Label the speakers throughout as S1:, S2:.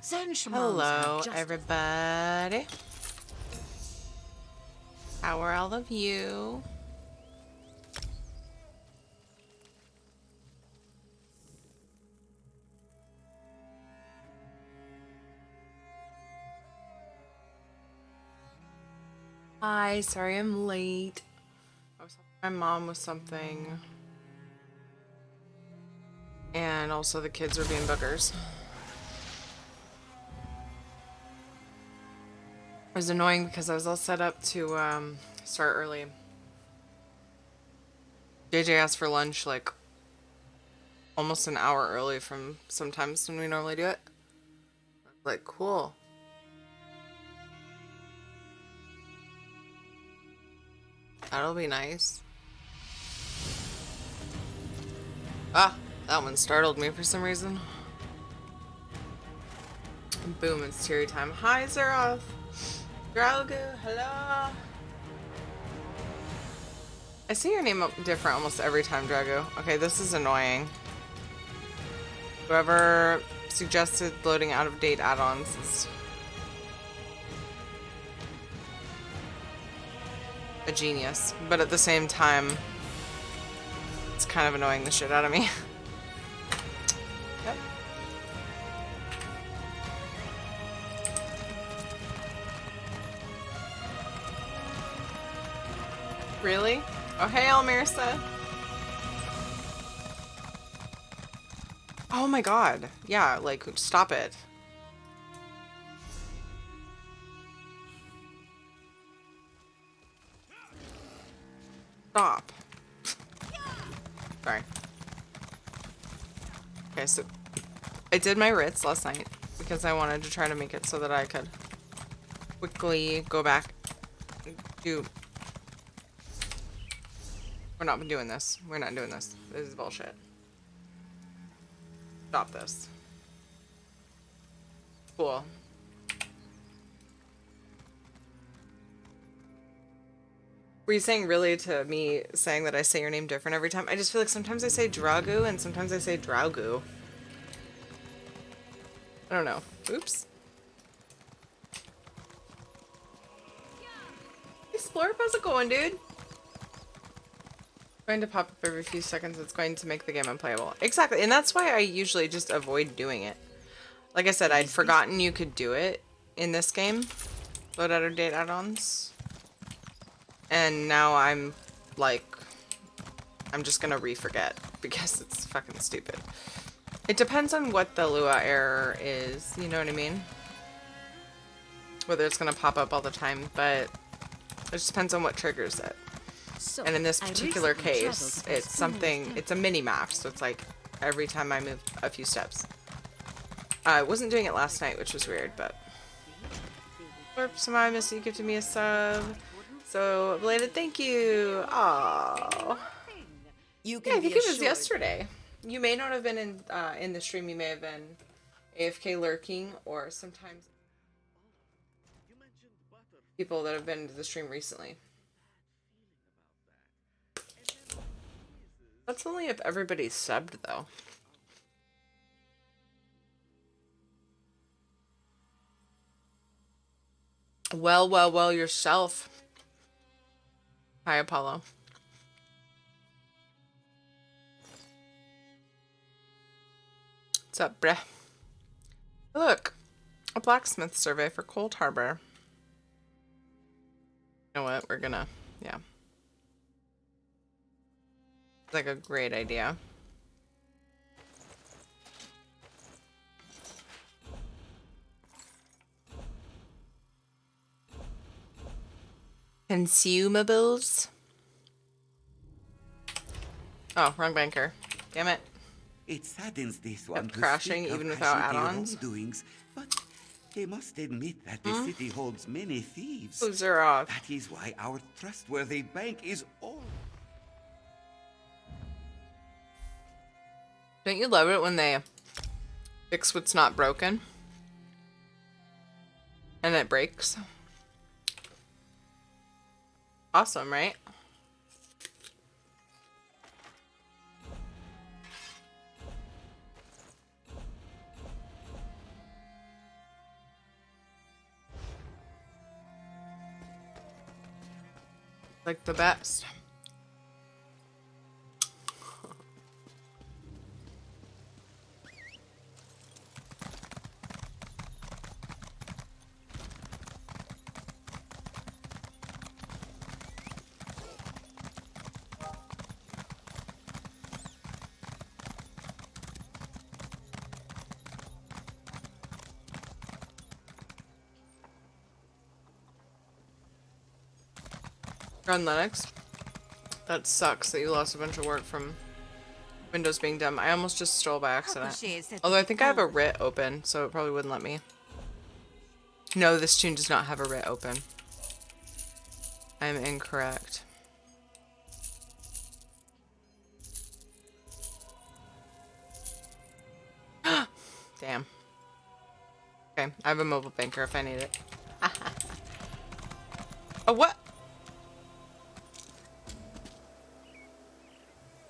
S1: Hello, everybody. How are all of you? Hi, sorry I'm late. I was helping my mom with something. And also the kids were being boogers. It was annoying because I was all set up to start early. JJ asked for lunch like almost an hour early from sometimes when we normally do it. Like, cool. That'll be nice. Ah, that one startled me for some reason. Boom, it's Terry time. Hi, Zeroth. Dragu, hello. I see your name different almost every time, Dragu. Okay, this is annoying. Whoever suggested loading out-of-date add-ons is a genius. But at the same time, it's kind of annoying the shit out of me. Yep. Really? Oh, hey, Almirsa. Oh my god. Yeah, like, stop it. Stop. Sorry. Okay, so I did my Ritz last night because I wanted to try to make it so that I could quickly go back and do... We're not doing this. We're not doing this. This is bullshit. Stop this. Cool. Were you saying really to me saying that I say your name different every time? I just feel like sometimes I say Dragu and sometimes I say Draugu. I don't know. Oops. Hey Splorp, how's it going, dude? Going to pop up every few seconds. It's going to make the game unplayable. Exactly, and that's why I usually just avoid doing it. Like I said, I'd forgotten you could do it in this game. Load out of date add-ons. And now I'm like, I'm just gonna re-forget because it's fucking stupid. It depends on what the Lua error is, you know what I mean? Whether it's gonna pop up all the time, but it just depends on what triggers it. And in this particular case, it's something, it's a mini map, so it's like every time I move a few steps. I wasn't doing it last night, which was weird, but... Somehow I missed you gifted me a sub. So, belated thank you. Aww. Yeah, I think it was yesterday. You may not have been in the stream, you may have been AFK lurking, or sometimes people that have been to the stream recently. That's only if everybody's subbed, though. Well, well, well, yourself. Hi, Apollo. What's up, bruh? Look, a blacksmith survey for Coldharbour. You know what? We're gonna, yeah. It's like a great idea. Consumables. Oh, wrong banker. Damn it.
S2: It saddens this one
S1: Kept crashing even without add-ons.
S2: But they must admit that the city holds many thieves.
S1: Those are off.
S2: That is why our trustworthy bank is all.
S1: Don't you love it when they fix what's not broken? And it breaks? Awesome, right? Like the best. On Linux. That sucks that you lost a bunch of work from Windows being dumb. I almost just stole by accident. Although I think I have a writ open, so it probably wouldn't let me. No, this tune does not have a writ open. I am incorrect. Damn. Okay, I have a mobile banker if I need it. Oh, what?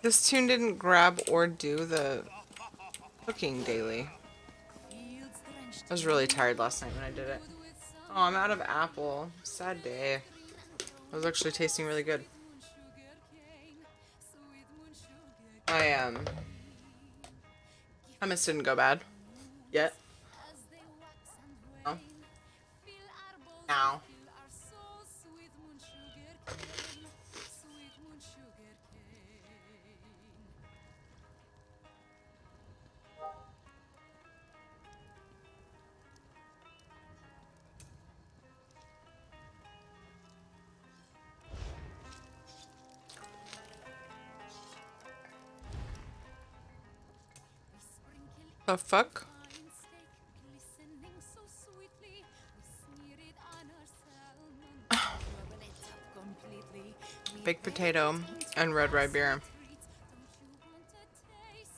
S1: This tune didn't grab or do the cooking daily. I was really tired last night when I did it. Oh, I'm out of apple. Sad day. It was actually tasting really good. Hummus didn't go bad. Yet. No. Now. The fuck? Baked potato and red rye beer.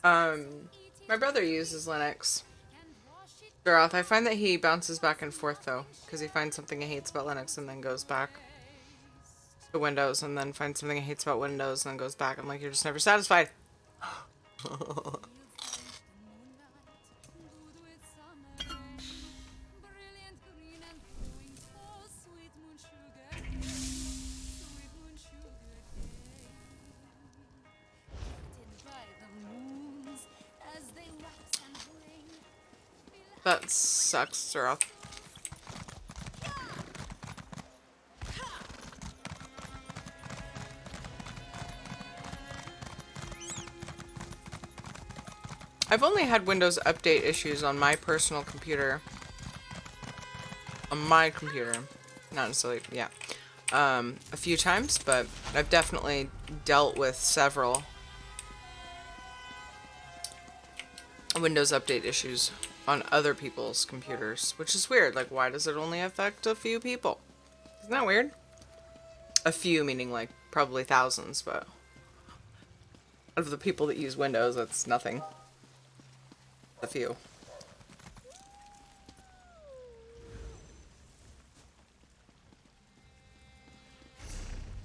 S1: My brother uses Linux. Garoth, I find that he bounces back and forth though, because he finds something he hates about Linux and then goes back to Windows, and then finds something he hates about Windows and then goes back. I'm like, you're just never satisfied. That sucks, Garoth. I've only had Windows update issues on my personal computer. On my computer. Not necessarily, yeah. A few times, but I've definitely dealt with several Windows update issues on other people's computers, which is weird. Like, why does it only affect a few people? Isn't that weird? A few meaning like probably thousands, but of the people that use Windows, that's nothing. A few.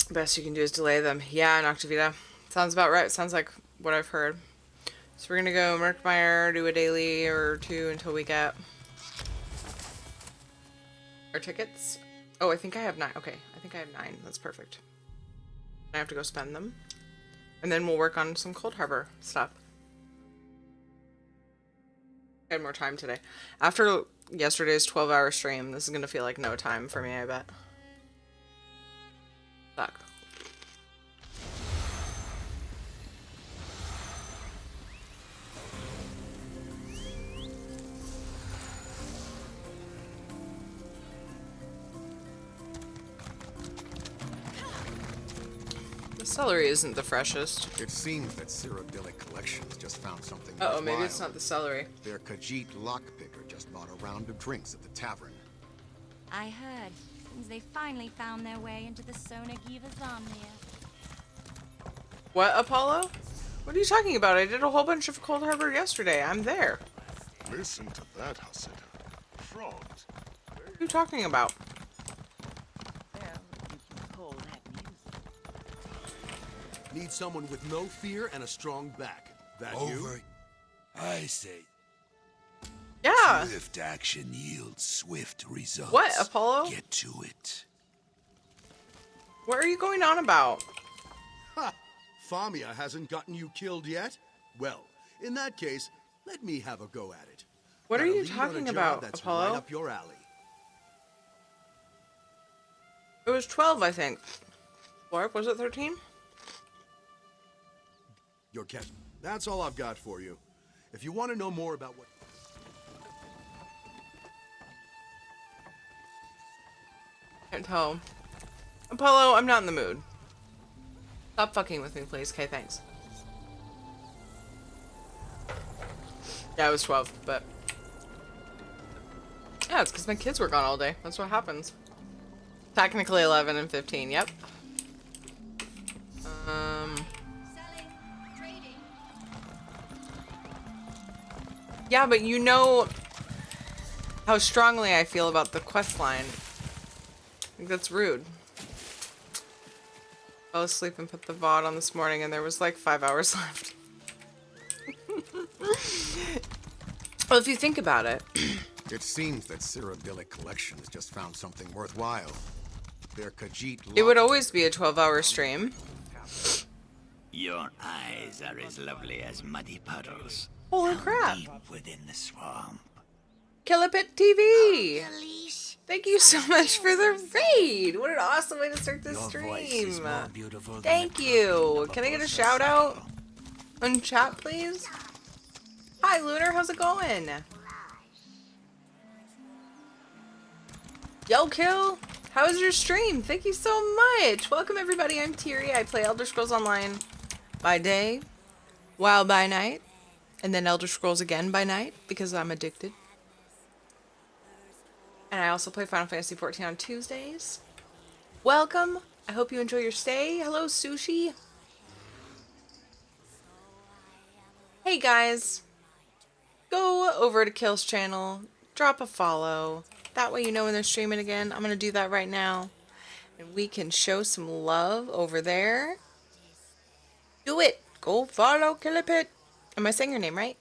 S1: Best you can do is delay them. Yeah, Noctavita. Sounds about right. Sounds like what I've heard. So we're gonna go Merkmeyer, do a daily or two until we get our tickets. Oh, I think I have 9. Okay, I think I have 9. That's perfect. I have to go spend them. And then we'll work on some Coldharbour stuff. I had more time today. After yesterday's 12-hour stream, this is gonna feel like no time for me, I bet. Fuck. The celery isn't the freshest.
S3: It seems that Cyrodiilic Collections just found something.
S1: Uh-oh, maybe it's not the celery.
S3: Their Khajiit lockpicker just bought a round of drinks at the tavern.
S4: I heard. Seems they finally found their way into the Sonagiva Zomnia.
S1: What, Apollo? What are you talking about? I did a whole bunch of Coldharbour yesterday. I'm there.
S5: Listen to that, Hasidah. Frogs.
S1: What are you talking about?
S6: Well, you can call that music.
S7: Need someone with no fear and a strong back. That you?
S8: Over. I say.
S1: Yeah.
S8: Swift action yields swift results.
S1: What, Apollo?
S8: Get to it.
S1: What are you going on about?
S7: Ha! Famia hasn't gotten you killed yet? Well, in that case, let me have a go at it.
S1: What
S7: Got
S1: are
S7: a
S1: you
S7: lead on a
S1: talking
S7: job
S1: about,
S7: that's
S1: Apollo?
S7: right up your alley.
S1: It was 12, I think. Or was it 13?
S7: Your cat. That's all I've got for you. If you want to know more about what...
S1: Can't tell. Apollo, I'm not in the mood. Stop fucking with me, please. Okay, thanks. Yeah, it was 12, but... Yeah, it's because my kids were gone all day. That's what happens. Technically 11 and 15, yep. Yeah, but you know how strongly I feel about the quest line. I think that's rude. I fell asleep and put the VOD on this morning and there was like 5 hours left. Well, if you think about it.
S3: It seems that Cyrodiilic Collections just found something worthwhile. Their Khajiit
S1: It would
S3: lock-
S1: always be a 12-hour stream.
S8: Your eyes are as lovely as muddy puddles.
S1: Holy crap.
S8: Deep within the swamp.
S1: Killipit TV! Thank you so much for the raid! What an awesome way to start this
S8: Your voice is
S1: stream!
S8: more beautiful than
S1: Thank
S8: the
S1: you!
S8: perfume
S1: Can I
S8: of a
S1: get a
S8: Barbosa
S1: shout out
S8: saddle.
S1: on chat, please? Hi, Lunar, how's it going? Yo, Kill! How was your stream? Thank you so much! Welcome, everybody. I'm Tiri. I play Elder Scrolls Online by day, WoW by night, and then Elder Scrolls again by night because I'm addicted. And I also play Final Fantasy XIV on Tuesdays. Welcome. I hope you enjoy your stay. Hello, Sushi. Hey, guys. Go over to Kill's channel. Drop a follow. That way you know when they're streaming again. I'm going to do that right now. And we can show some love over there. Do it. Go follow Killipit. Am I saying your name right?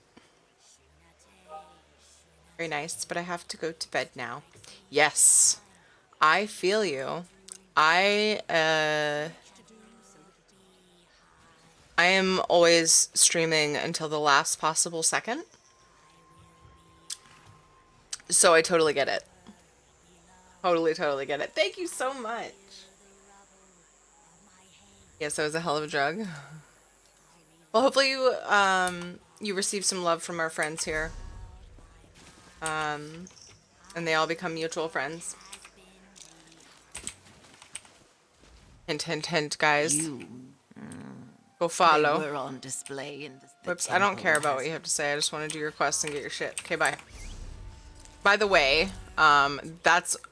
S1: Very nice, but I have to go to bed now. Yes, I feel you. I am always streaming until the last possible second. So I totally get it. Totally get it. Thank you so much. Yes, that was a hell of a drug. Well, hopefully you you receive some love from our friends here. And they all become mutual friends. Hint, hint, hint, guys. Go follow.
S6: They were on display in the
S1: Whoops, I don't care about what you have to say. I just want to do your quest and get your shit. Okay, bye. By the way, I'm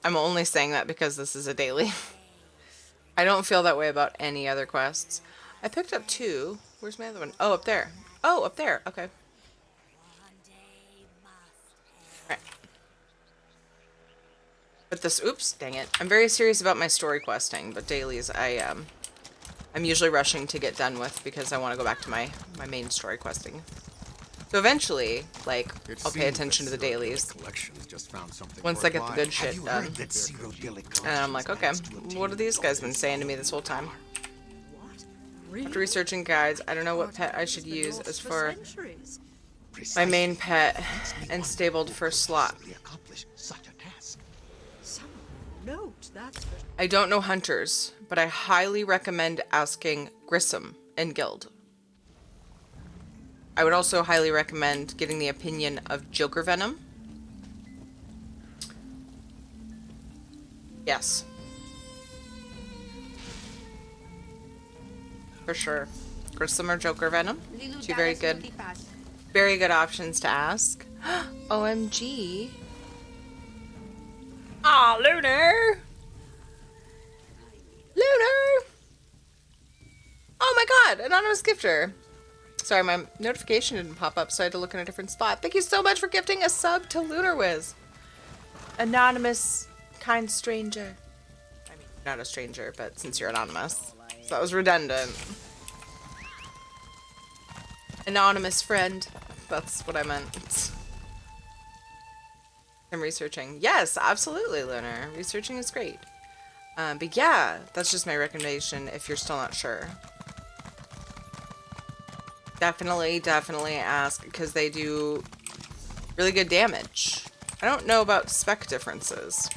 S1: only saying that because this is a daily. I don't feel that way about any other quests. I picked up 2. Where's my other one? Oh, up there. Oh, up there. Okay. Alright. But this, oops, dang it. I'm very serious about my story questing, but dailies I'm usually rushing to get done with because I want to go back to my main story questing. So eventually, like,
S3: It
S1: I'll pay
S3: seems
S1: attention to
S3: that
S1: the
S3: Cyrodiilic
S1: dailies
S3: Collections just found something
S1: once I get the
S3: worthwhile.
S1: good shit done.
S3: That Cyrodiilic
S1: And I'm like, okay, what have these guys been saying to me this whole time? After researching guides, I don't know what pet I should use as for my main pet and stabled for slot.
S3: accomplish such a task.
S1: I don't know hunters, but I highly recommend asking Grissom in guild. I would also highly recommend getting the opinion of Joker Venom. Yes. For sure. Grissom or Joker Venom. 2 very good options to ask. OMG. Aw, Lunar! Lunar! Oh my god, anonymous gifter. Sorry, my notification didn't pop up, so I had to look in a different spot. Thank you so much for gifting a sub to Lunar Wiz. Anonymous, kind stranger. I mean, not a stranger, but since you're anonymous. So that was redundant. Anonymous friend. That's what I meant. I'm researching. Yes, absolutely, Lunar. Researching is great. But yeah, that's just my recommendation if you're still not sure. Definitely ask, because they do really good damage. I don't know about spec differences.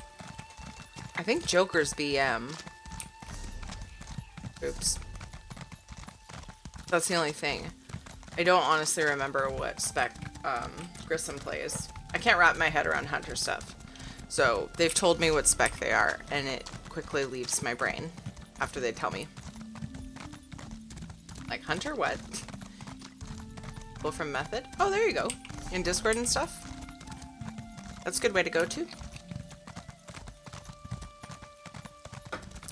S1: I think Joker's BM. Oops. That's the only thing. I don't honestly remember what spec Grissom plays. I can't wrap my head around Hunter stuff. So they've told me what spec they are, and it quickly leaves my brain after they tell me. Like, Hunter what? Go from Method? Oh, there you go. In Discord and stuff. That's a good way to go to.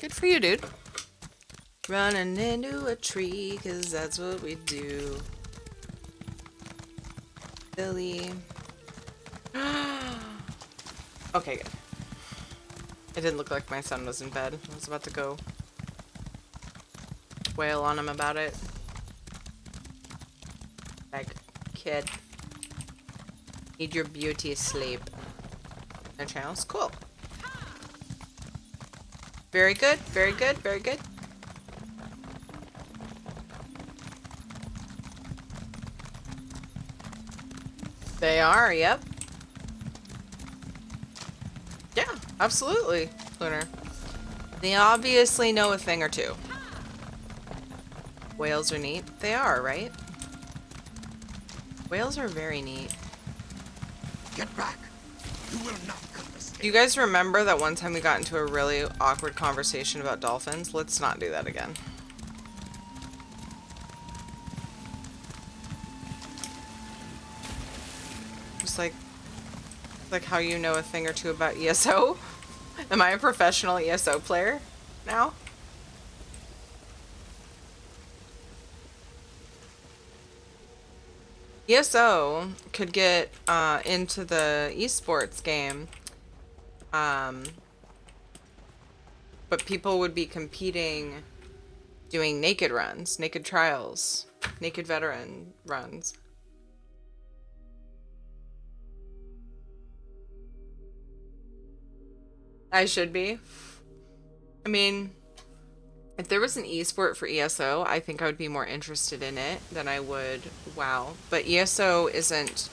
S1: Good for you, dude. Running into a tree, cause that's what we do. Billy. Okay, good. It didn't look like my son was in bed. I was about to go wail on him about it. Like, kid. Need your beauty sleep. No channels? Cool. Very good, very good, very good. They are, yep. Yeah, absolutely, Lunar. They obviously know a thing or two. Whales are neat. They are, right? Whales are very neat.
S3: Get back! You will not cut this.
S1: Do you guys remember that one time we got into a really awkward conversation about dolphins? Let's not do that again. Just like how you know a thing or two about ESO. Am I a professional ESO player now? ESO could get into the esports game, but people would be competing, doing naked runs, naked trials, naked veteran runs. I should be. I mean, if there was an esport for ESO, I think I would be more interested in it than I would WoW. But ESO isn't,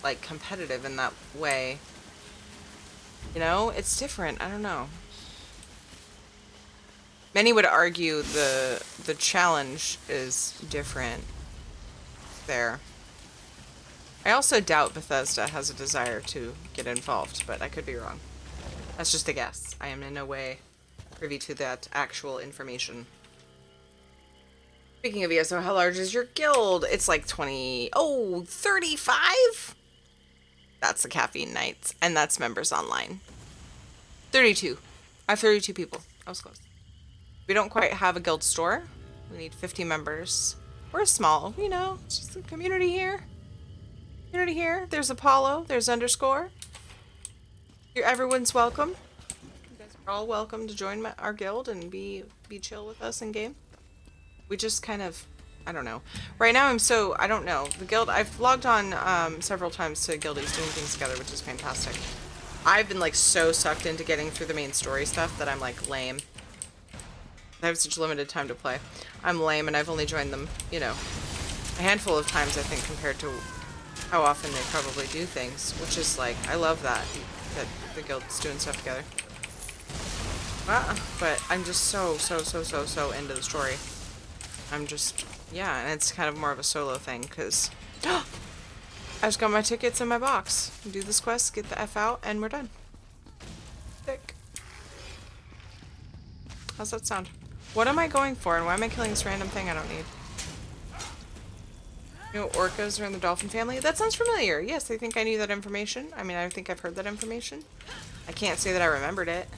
S1: like, competitive in that way. You know? It's different. I don't know. Many would argue the challenge is different there. I also doubt Bethesda has a desire to get involved, but I could be wrong. That's just a guess. I am in no way privy to that actual information. Speaking of ESO, how large is your guild? It's like 20... Oh, 35? That's the Caffeine Nights, and that's members online. 32. I have 32 people. I was close. We don't quite have a guild store. We need 50 members. We're small, you know. It's just a community here. Community here. There's Apollo. There's Underscore. Everyone's welcome. You guys are all welcome to join our guild and be chill with us in game. We just kind of, I don't know. Right now I don't know. The guild, I've logged on several times to guildies doing things together, which is fantastic. I've been like so sucked into getting through the main story stuff that I'm like lame. I have such limited time to play. I'm lame and I've only joined them, you know, a handful of times I think compared to how often they probably do things, which is like, I love that the guild's doing stuff together. But I'm just so into the story. I'm just, yeah, and it's kind of more of a solo thing, because I just got my tickets in my box. Do this quest, get the F out, and we're done. Sick. How's that sound? What am I going for, and why am I killing this random thing I don't need? You know, orcas are in the dolphin family? That sounds familiar. Yes, I think I knew that information. I mean, I think I've heard that information. I can't say that I remembered it.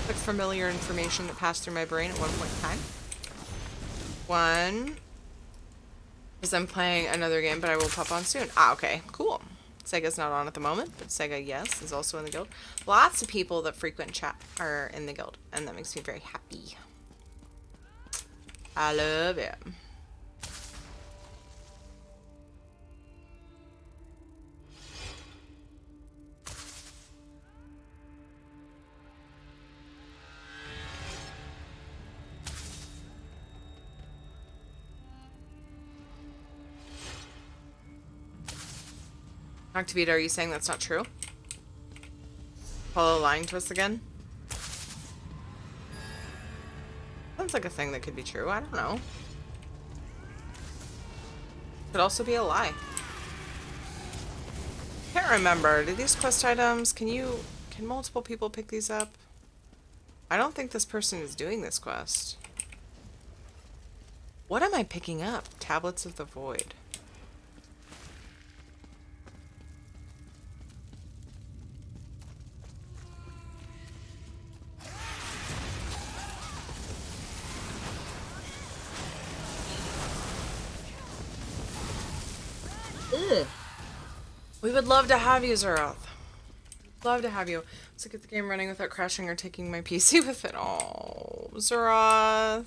S1: Like familiar information that passed through my brain at one point in time. One is I'm playing another game, but I will pop on soon. Ah, okay, cool. Sega's not on at the moment, but Sega, yes, is also in the guild. Lots of people that frequent chat are in the guild, and that makes me very happy. I love it. Activita, are you saying that's not true? Paulo lying to us again? Sounds like a thing that could be true. I don't know. Could also be a lie. Can't remember. Do these quest items, can multiple people pick these up? I don't think this person is doing this quest. What am I picking up? Tablets of the Void. Ugh. We would love to have you, Zeroth. Love to have you. So get the game running without crashing or taking my PC with it. Oh, Zeroth.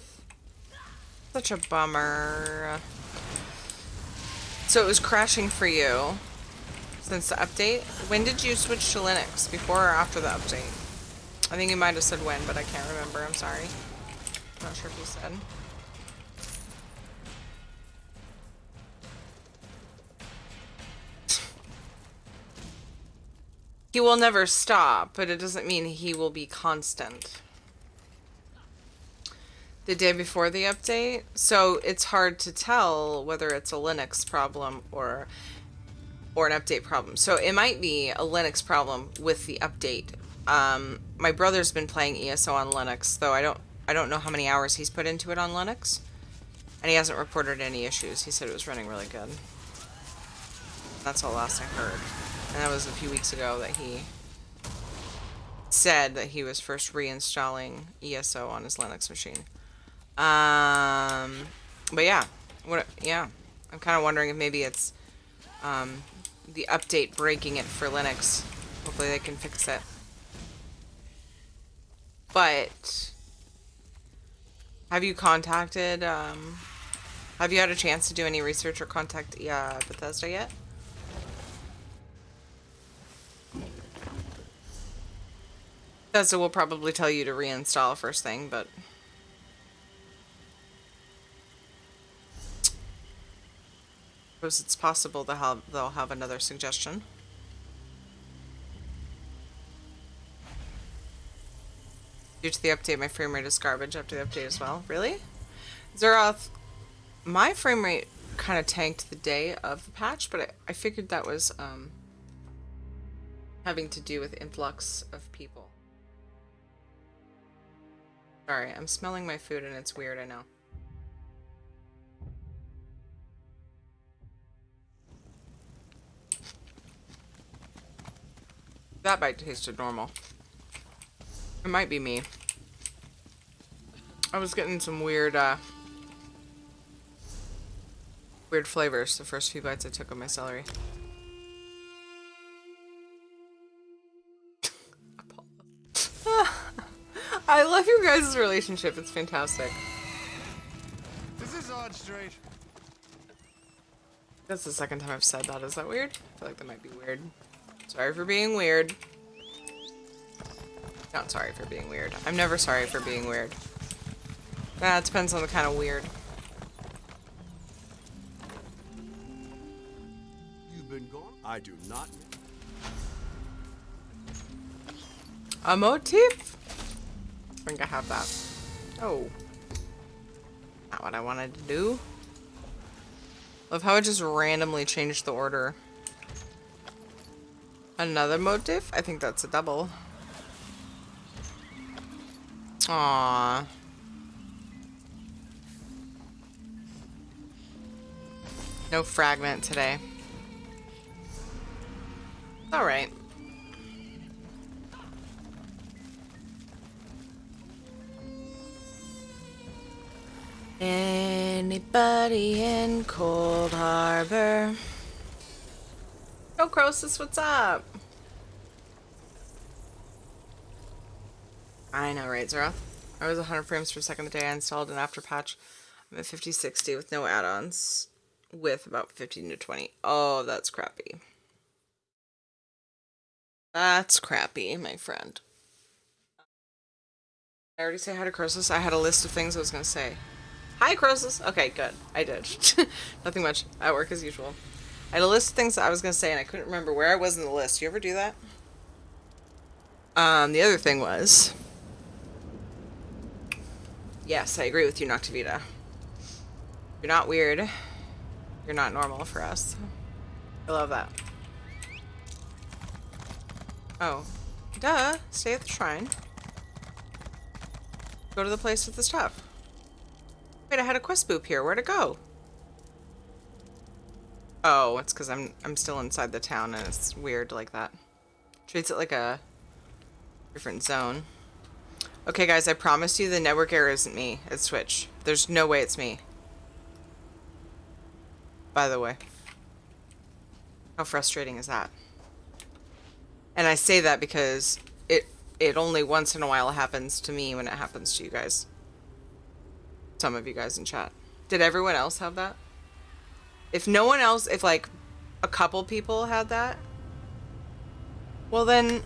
S1: Such a bummer. So it was crashing for you since the update. When did you switch to Linux? Before or after the update? I think you might have said when, but I can't remember. I'm sorry. Not sure if you said. He will never stop, but it doesn't mean he will be constant. The day before the update, so it's hard to tell whether it's a Linux problem or an update problem. So it might be a Linux problem with the update. My brother's been playing ESO on Linux, though I don't know how many hours he's put into it on Linux, and he hasn't reported any issues. He said it was running really good. That's the last I heard. And that was a few weeks ago that he said that he was first reinstalling ESO on his Linux machine. But yeah, I'm kind of wondering if maybe it's the update breaking it for Linux. Hopefully they can fix it. But have you contacted? Have you had a chance to do any research or contact Bethesda yet? Bethesda will probably tell you to reinstall first thing, but I suppose it's possible they'll have another suggestion. Due to the update, my frame rate is garbage after the update as well. Really? Zeroth, my frame rate kind of tanked the day of the patch, but I figured that was having to do with influx of people. Sorry, I'm smelling my food and it's weird, I know. That bite tasted normal. It might be me. I was getting some weird flavors the first few bites I took of my celery. I love you guys' relationship. It's fantastic.
S5: This is odd, straight.
S1: That's the second time I've said that. Is that weird? I feel like that might be weird. Sorry for being weird. Not sorry for being weird. I'm never sorry for being weird. It depends on the kind of weird.
S7: You've been gone? I do not.
S1: A motif? I think I have that. Oh. Not what I wanted to do. Love how it just randomly changed the order. Another motif? I think that's a double. Aww. No fragment today. Alright. Anybody in Coldharbour? Oh, Croesus, what's up? I know, right, Zero? I was 100 frames per second the day I installed an after patch. I'm at 50-60 with no add-ons, with about 15 to 20. Oh, that's crappy. That's crappy, my friend. I already say hi to Croesus. I had a list of things I was going to say. Hi, Croesus. Okay, good. I did. Nothing much. At work as usual. I had a list of things that I was going to say, and I couldn't remember where I was in the list. You ever do that? The other thing was... Yes, I agree with you, Noctivita. You're not weird. You're not normal for us. I love that. Oh. Duh. Stay at the shrine. Go to the place with the stuff. Wait, I had a quest boop here. Where'd it go? Oh, it's because I'm still inside the town and it's weird like that. Treats it like a different zone. Okay, guys, I promise you the network error isn't me. It's Twitch. There's no way it's me. By the way. How frustrating is that? And I say that because it only once in a while happens to me when it happens to you guys. Some of you guys in chat. Did everyone else have that? If no one else, if like a couple people had that, well then,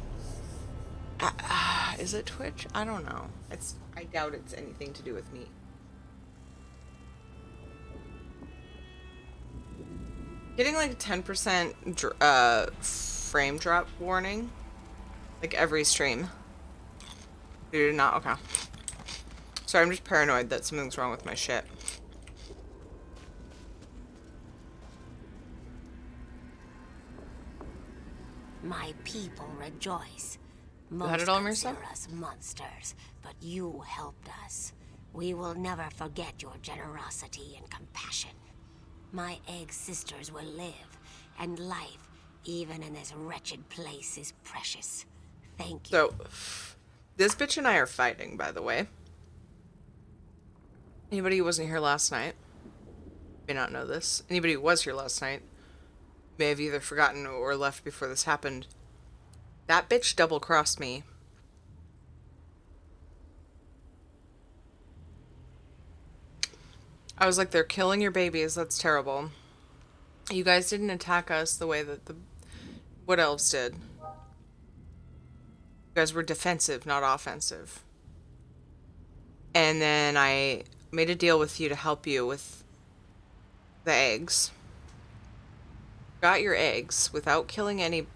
S1: is it Twitch? I don't know. I doubt it's anything to do with me. Getting like a 10% frame drop warning, like every stream. You did not? Okay. Sorry, I'm just paranoid that something's wrong with my shit.
S9: My people rejoice.
S1: Had it all, Marissa?
S9: Consider us monsters, but you helped us. We will never forget your generosity and compassion. My egg sisters will live, and life, even in this wretched place, is precious. Thank you.
S1: So, this bitch and I are fighting, by the way. Anybody who wasn't here last night may not know this. Anybody who was here last night may have either forgotten or left before this happened. That bitch double-crossed me. I was like, they're killing your babies. That's terrible. You guys didn't attack us the way that the Wood Elves did. You guys were defensive, not offensive. And then I made a deal with you to help you with the eggs. Got your eggs without killing any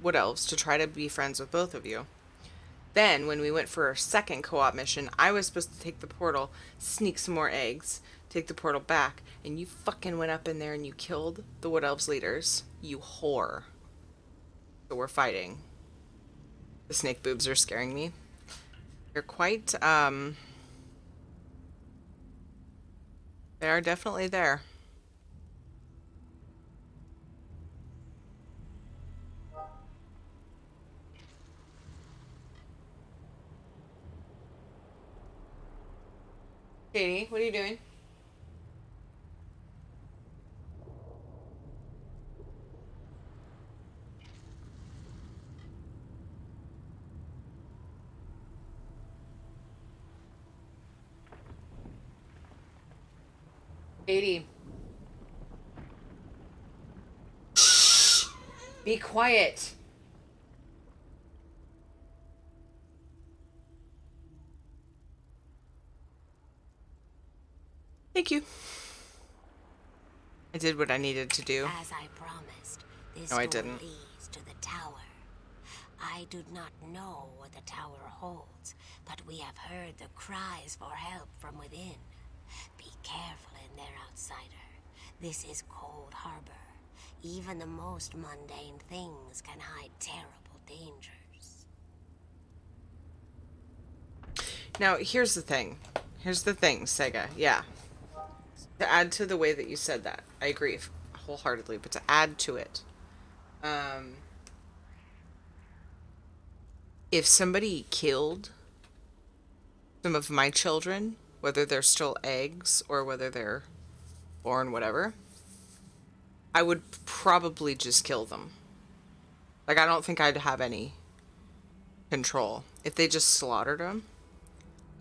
S1: Wood Elves to try to be friends with both of you. Then, when we went for our second co-op mission, I was supposed to take the portal, sneak some more eggs, take the portal back, and you fucking went up in there and you killed the Wood Elves leaders. You whore. So we're fighting. The snake boobs are scaring me. They're quite, they are definitely there. Katie, what are you doing? Katie. Be quiet. Thank you. I did what I needed to do.
S9: As I promised, this
S1: No, I
S9: door
S1: didn't.
S9: leads to the tower. I do not know what the tower holds, but we have heard the cries for help from within. Be careful in there, outsider. This is Coldharbour. Even the most mundane things can hide terrible dangers.
S1: Now, here's the thing. Here's the thing, Sega. Yeah. To add to the way that you said that, I agree wholeheartedly, but to add to it, if somebody killed some of my children, whether they're still eggs or whether they're born, whatever, I would probably just kill them. Like, I don't think I'd have any control. If they just slaughtered them,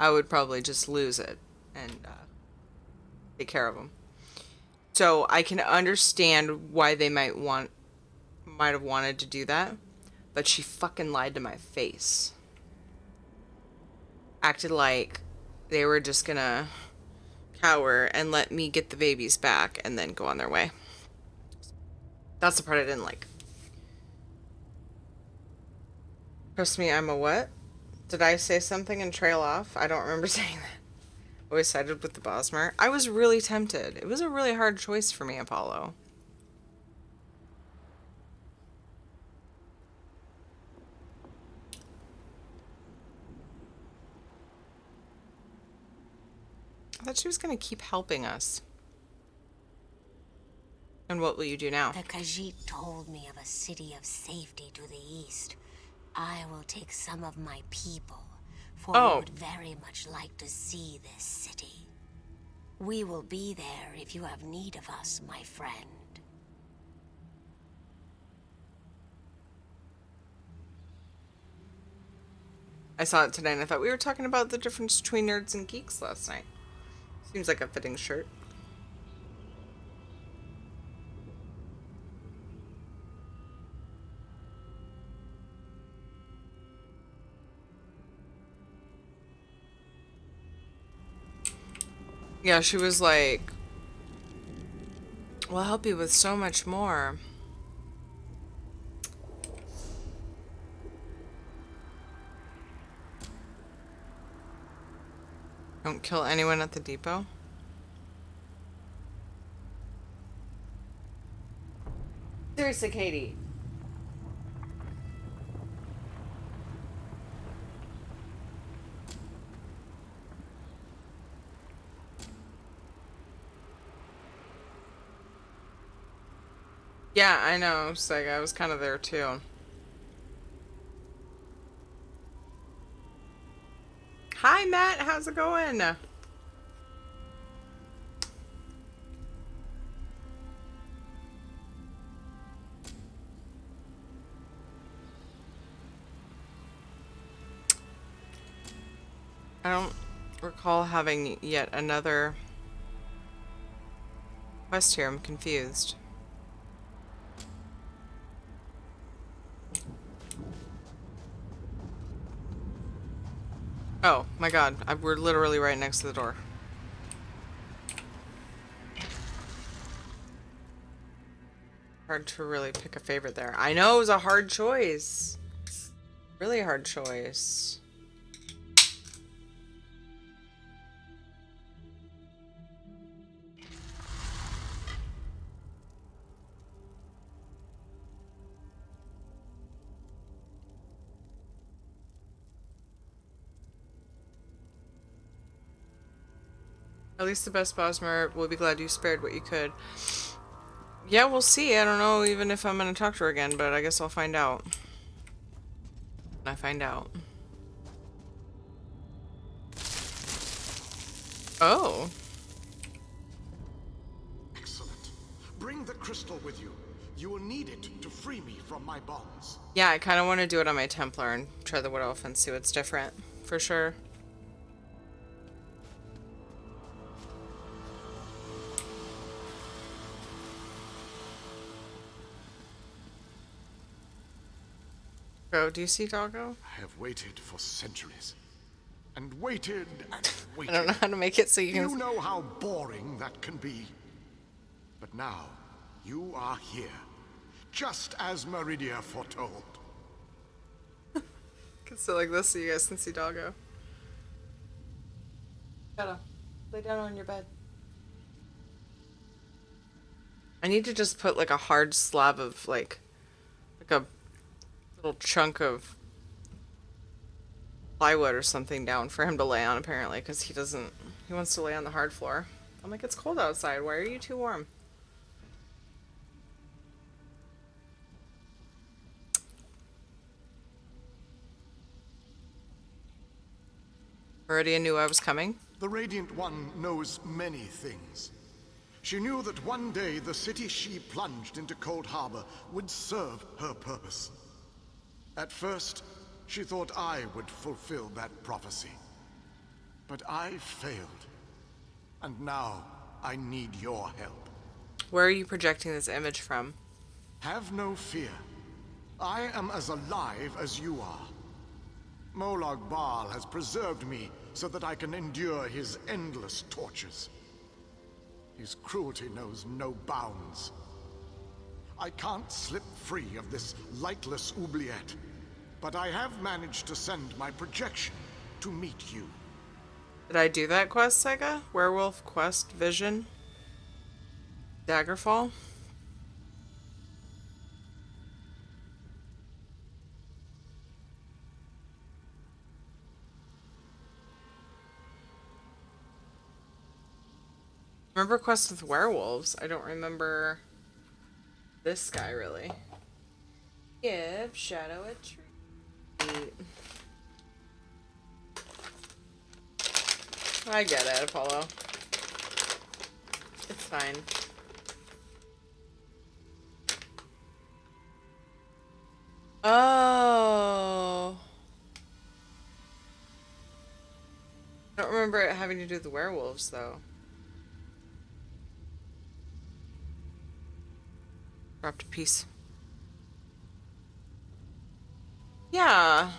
S1: I would probably just lose it and take care of them. So I can understand why they might have wanted to do that, but she fucking lied to my face. Acted like they were just gonna cower and let me get the babies back and then go on their way. That's the part I didn't like. Trust me, I'm a what? Did I say something and trail off? I don't remember saying that. Always sided with the Bosmer. I was really tempted. It was a really hard choice for me, Apollo. I thought she was going to keep helping us. And what will you do now?
S9: The Khajiit told me of a city of safety to the east. I will take some of my people, for we would very much like to see this city. We will be there if you have need of us, my friend.
S1: I saw it today and I thought we were talking about the difference between nerds and geeks last night. Seems like a fitting shirt. Yeah, she was like, we'll help you with so much more. Don't kill anyone at the depot. Seriously, Katie. Yeah, I know. It's like I was kind of there too. Hi, Matt. How's it going? I don't recall having yet another quest here. I'm confused. Oh my god, we're literally right next to the door. Hard to really pick a favorite there. I know it was a hard choice. Really hard choice. At least the best Bosmer will be glad you spared what you could. Yeah, we'll see. I don't know even if I'm gonna talk to her again, but I guess I'll find out. When I find out. Oh.
S7: Excellent. Bring the crystal with you. You will need it to free me from my bonds.
S1: Yeah, I kind of want to do it on my Templar and try the Wood Elf and see what's different. For sure. Go, do you see Doggo?
S7: I have waited for centuries. And waited and waited.
S1: I don't know how to make it so you can...
S7: You know how boring that can be. But now, you are here. Just as Meridia foretold.
S1: Can sit like this so you guys can see Doggo. Gotta lay down on your bed. I need to just put like a hard slab of like a little chunk of plywood or something down for him to lay on, apparently, because he wants to lay on the hard floor. I'm like, it's cold outside. Why are you too warm? Meridia knew I was coming.
S7: The Radiant One knows many things. She knew that one day the city she plunged into Coldharbour would serve her purpose. At first, she thought I would fulfill that prophecy. But I failed. And now, I need your help.
S1: Where are you projecting this image from?
S7: Have no fear. I am as alive as you are. Molag Bal has preserved me so that I can endure his endless tortures. His cruelty knows no bounds. I can't slip free of this lightless oubliette, but I have managed to send my projection to meet you.
S1: Did I do that quest, Sega? Werewolf quest vision? Daggerfall? Remember quest with werewolves? I don't remember this guy really. Give Shadow a treat. I get it, Apollo. It's fine. Oh. I don't remember it having to do with the werewolves, though. Dropped a piece. Yeah.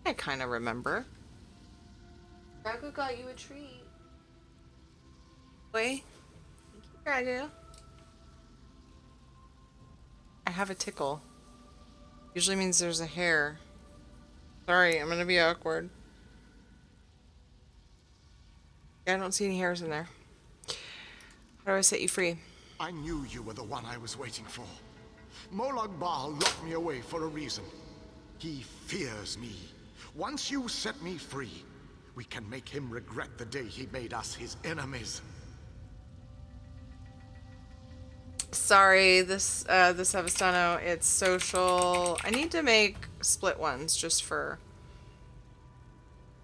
S1: I kind of remember. Ragu got you a treat. Wait. Thank you, Ragu. I have a tickle. Usually means there's a hair. Sorry, I'm gonna be awkward. Yeah, I don't see any hairs in there. How do I set you free?
S7: I knew you were the one I was waiting for. Molag Bal locked me away for a reason. He fears me. Once you set me free, we can make him regret the day he made us his enemies.
S1: Sorry, this Avistano, it's social. I need to make split ones just for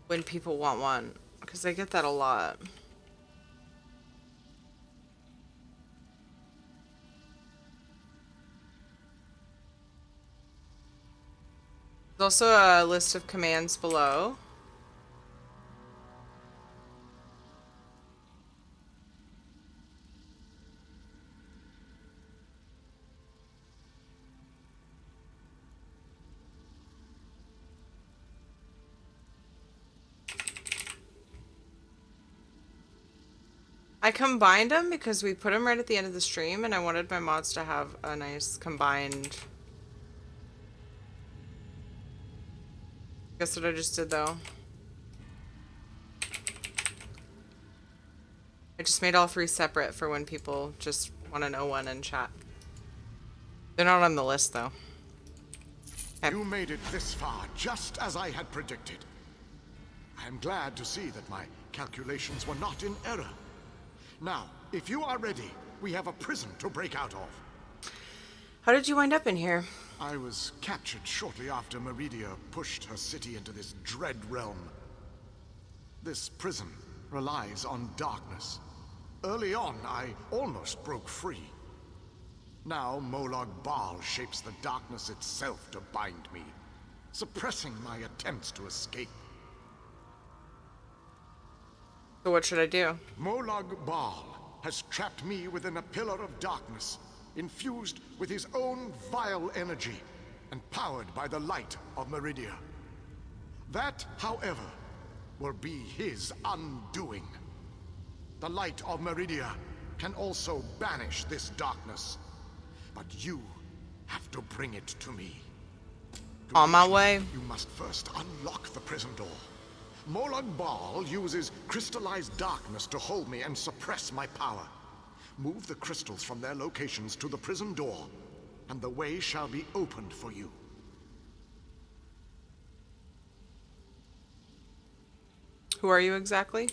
S1: when people want one, because I get that a lot. There's also a list of commands below. I combined them because we put them right at the end of the stream and I wanted my mods to have a nice combined. Guess what I just did though? I just made all three separate for when people just want to know one in chat. They're not on the list though. Okay.
S7: You made it this far, just as I had predicted. I am glad to see that my calculations were not in error. Now, if you are ready, we have a prison to break out of.
S1: How did you wind up in here?
S7: I was captured shortly after Meridia pushed her city into this dread realm. This prison relies on darkness. Early on, I almost broke free. Now Molag Bal shapes the darkness itself to bind me, suppressing my attempts to escape.
S1: So what should I do?
S7: Molag Bal has trapped me within a pillar of darkness, infused with his own vile energy, and powered by the light of Meridia. That, however, will be his undoing. The light of Meridia can also banish this darkness, but you have to bring it to me.
S1: On my way.
S7: You must first unlock the prison door. Molag Bal uses crystallized darkness to hold me and suppress my power. Move the crystals from their locations to the prison door, and the way shall be opened for you.
S1: Who are you exactly?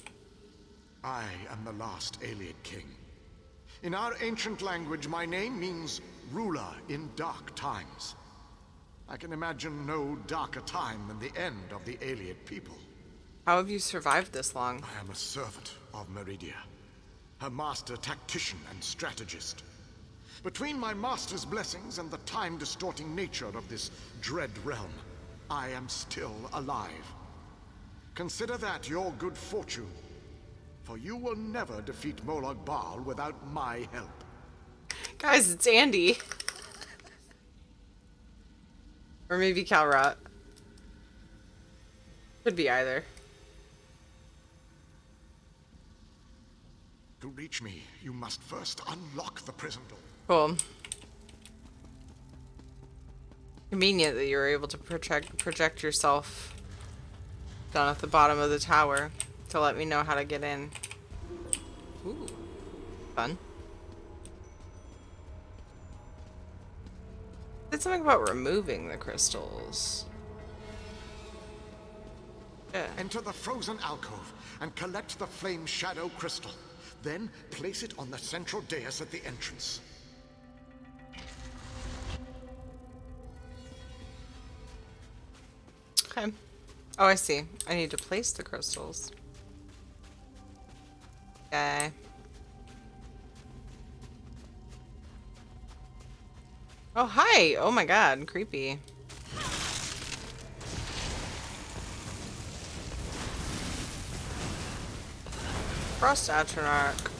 S7: I am the last Ayleid king. In our ancient language, my name means ruler in dark times. I can imagine no darker time than the end of the Ayleid people.
S1: How have you survived this long?
S7: I am a servant of Meridia, her master tactician and strategist. Between my master's blessings and the time-distorting nature of this dread realm, I am still alive. Consider that your good fortune, for you will never defeat Molag Bal without my help.
S1: Guys, it's Andy. Or maybe Calrot. Could be either.
S7: To reach me, you must first unlock the prison door.
S1: Cool. Convenient that you were able to project yourself down at the bottom of the tower to let me know how to get in. Ooh, fun. Did something about removing the crystals. Yeah.
S7: Enter the frozen alcove and collect the flame shadow crystal. Then place it on the central dais at the entrance.
S1: Okay. Oh, I see. I need to place the crystals. Okay. Oh, hi! Oh my god, creepy. Frost Atronach.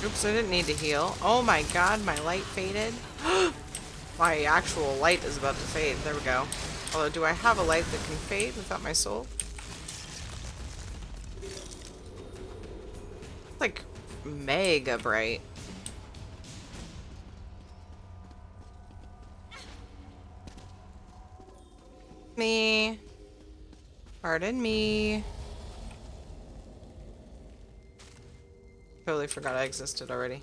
S1: Oops, I didn't need to heal. Oh my god, my light faded. My actual light is about to fade. There we go. Although, do I have a light that can fade without my soul? It's like mega bright. Me. Pardon me. Totally forgot I existed already.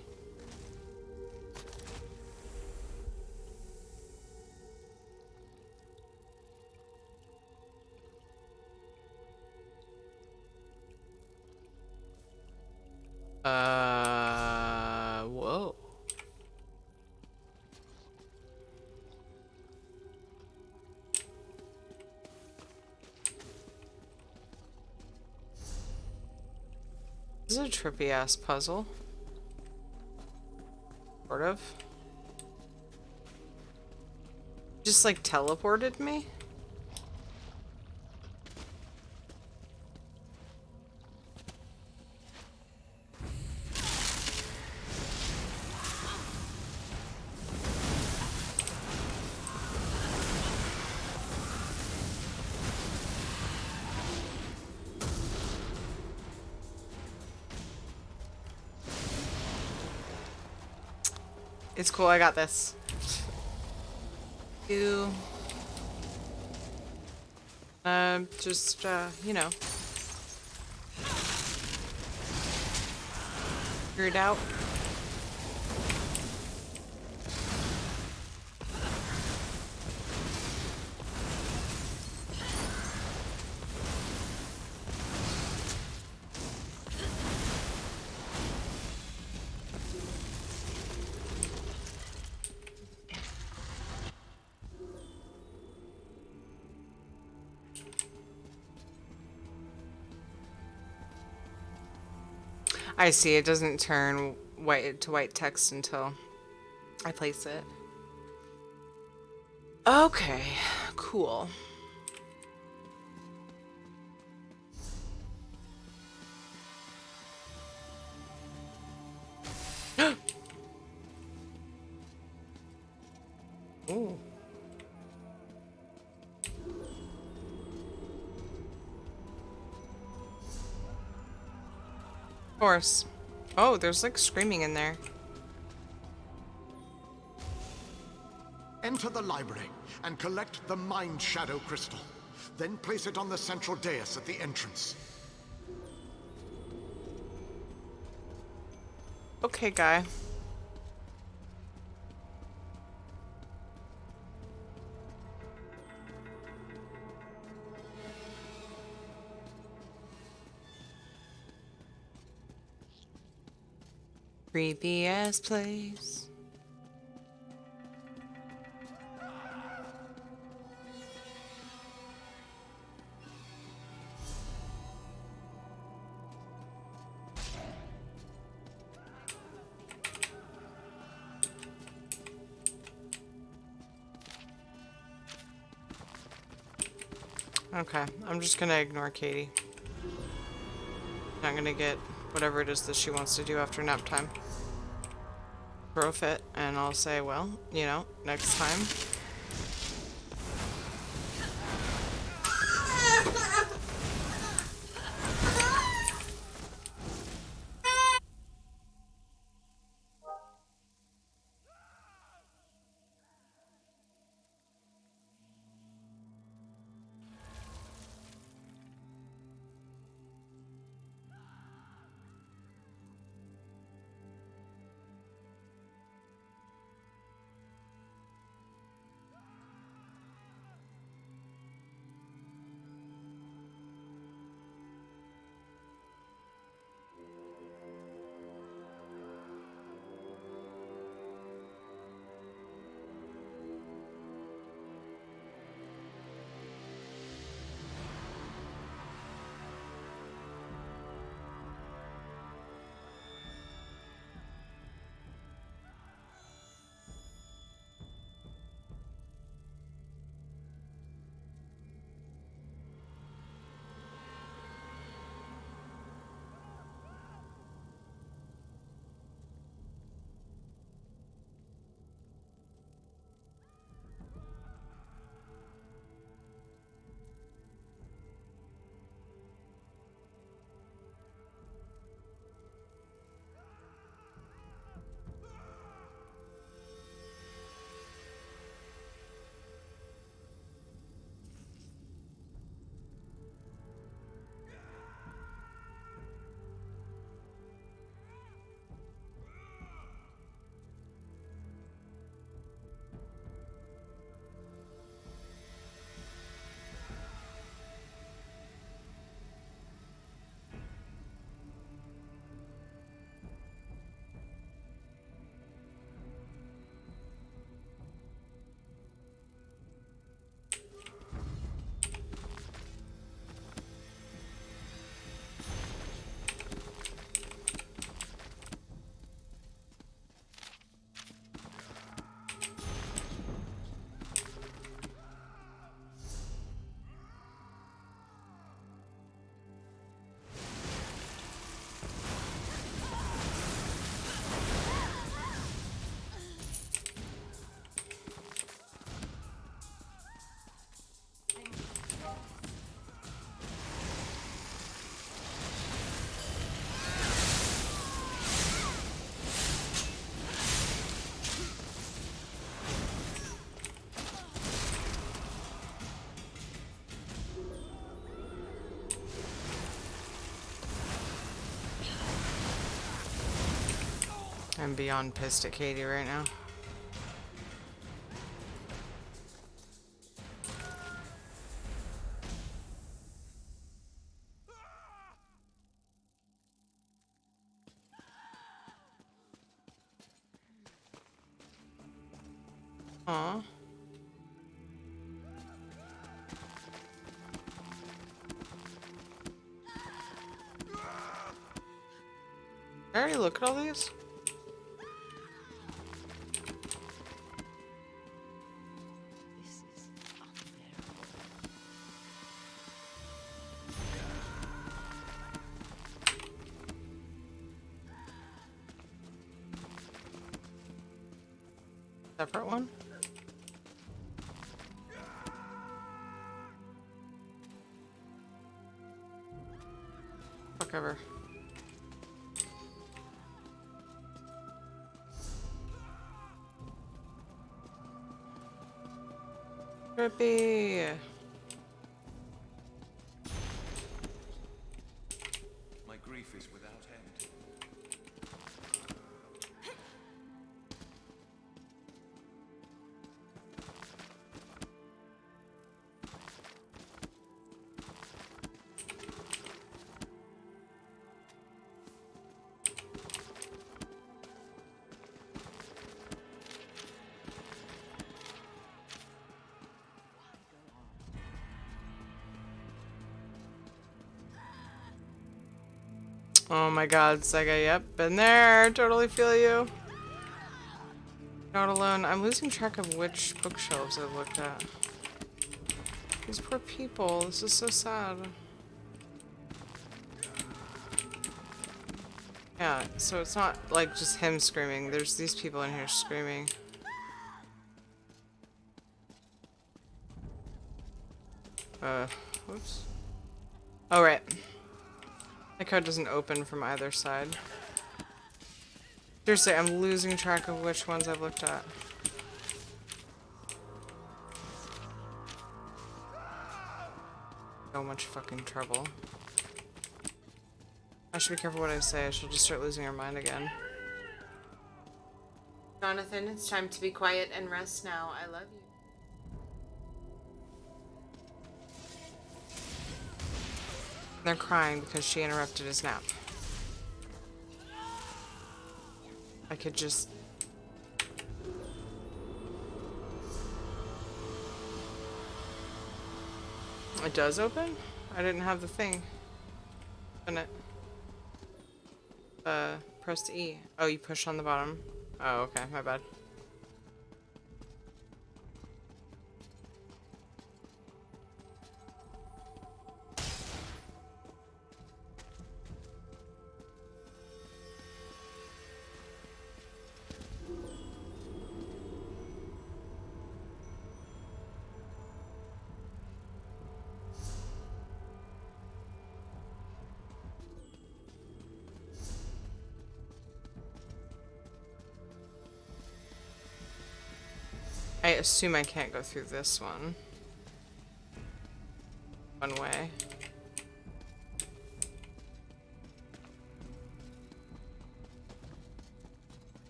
S1: Whoa. This is a trippy ass puzzle. Sort of. Just like teleported me? It's cool, I got this. You. Just, you know. Figure it out. I see, it doesn't turn white to white text until I place it. Okay, cool. Ooh. Of course. Oh, there's like screaming in there.
S7: Enter the library and collect the mind shadow crystal. Then place it on the central dais at the entrance.
S1: Okay, guy. Creepy ass place. Okay, I'm just gonna ignore Katie. Not gonna get whatever it is that she wants to do after nap time. Throw fit, and I'll say, well, you know, next time. I'm beyond pissed at Katie right now. Aw. I already look at all these?
S6: This is unbearable.
S1: Separate one? Fuck ever. Trippy.
S10: My grief is without end.
S1: Oh my god, Sega, yep, been there, totally feel you. Not alone, I'm losing track of which bookshelves I've looked at. These poor people, this is so sad. Yeah, so it's not like just him screaming, there's these people in here screaming. Whoops. Oh, right. My code doesn't open from either side. Seriously, I'm losing track of which ones I've looked at. So much fucking trouble. I should be careful what I say, she'll just start losing her mind again. Jonathan, it's time to be quiet and rest now. I love you. They're crying because she interrupted his nap. I could just... It does open? I didn't have the thing. Open it. Press E. Oh, you push on the bottom. Oh, okay, my bad. I assume I can't go through this one. One way.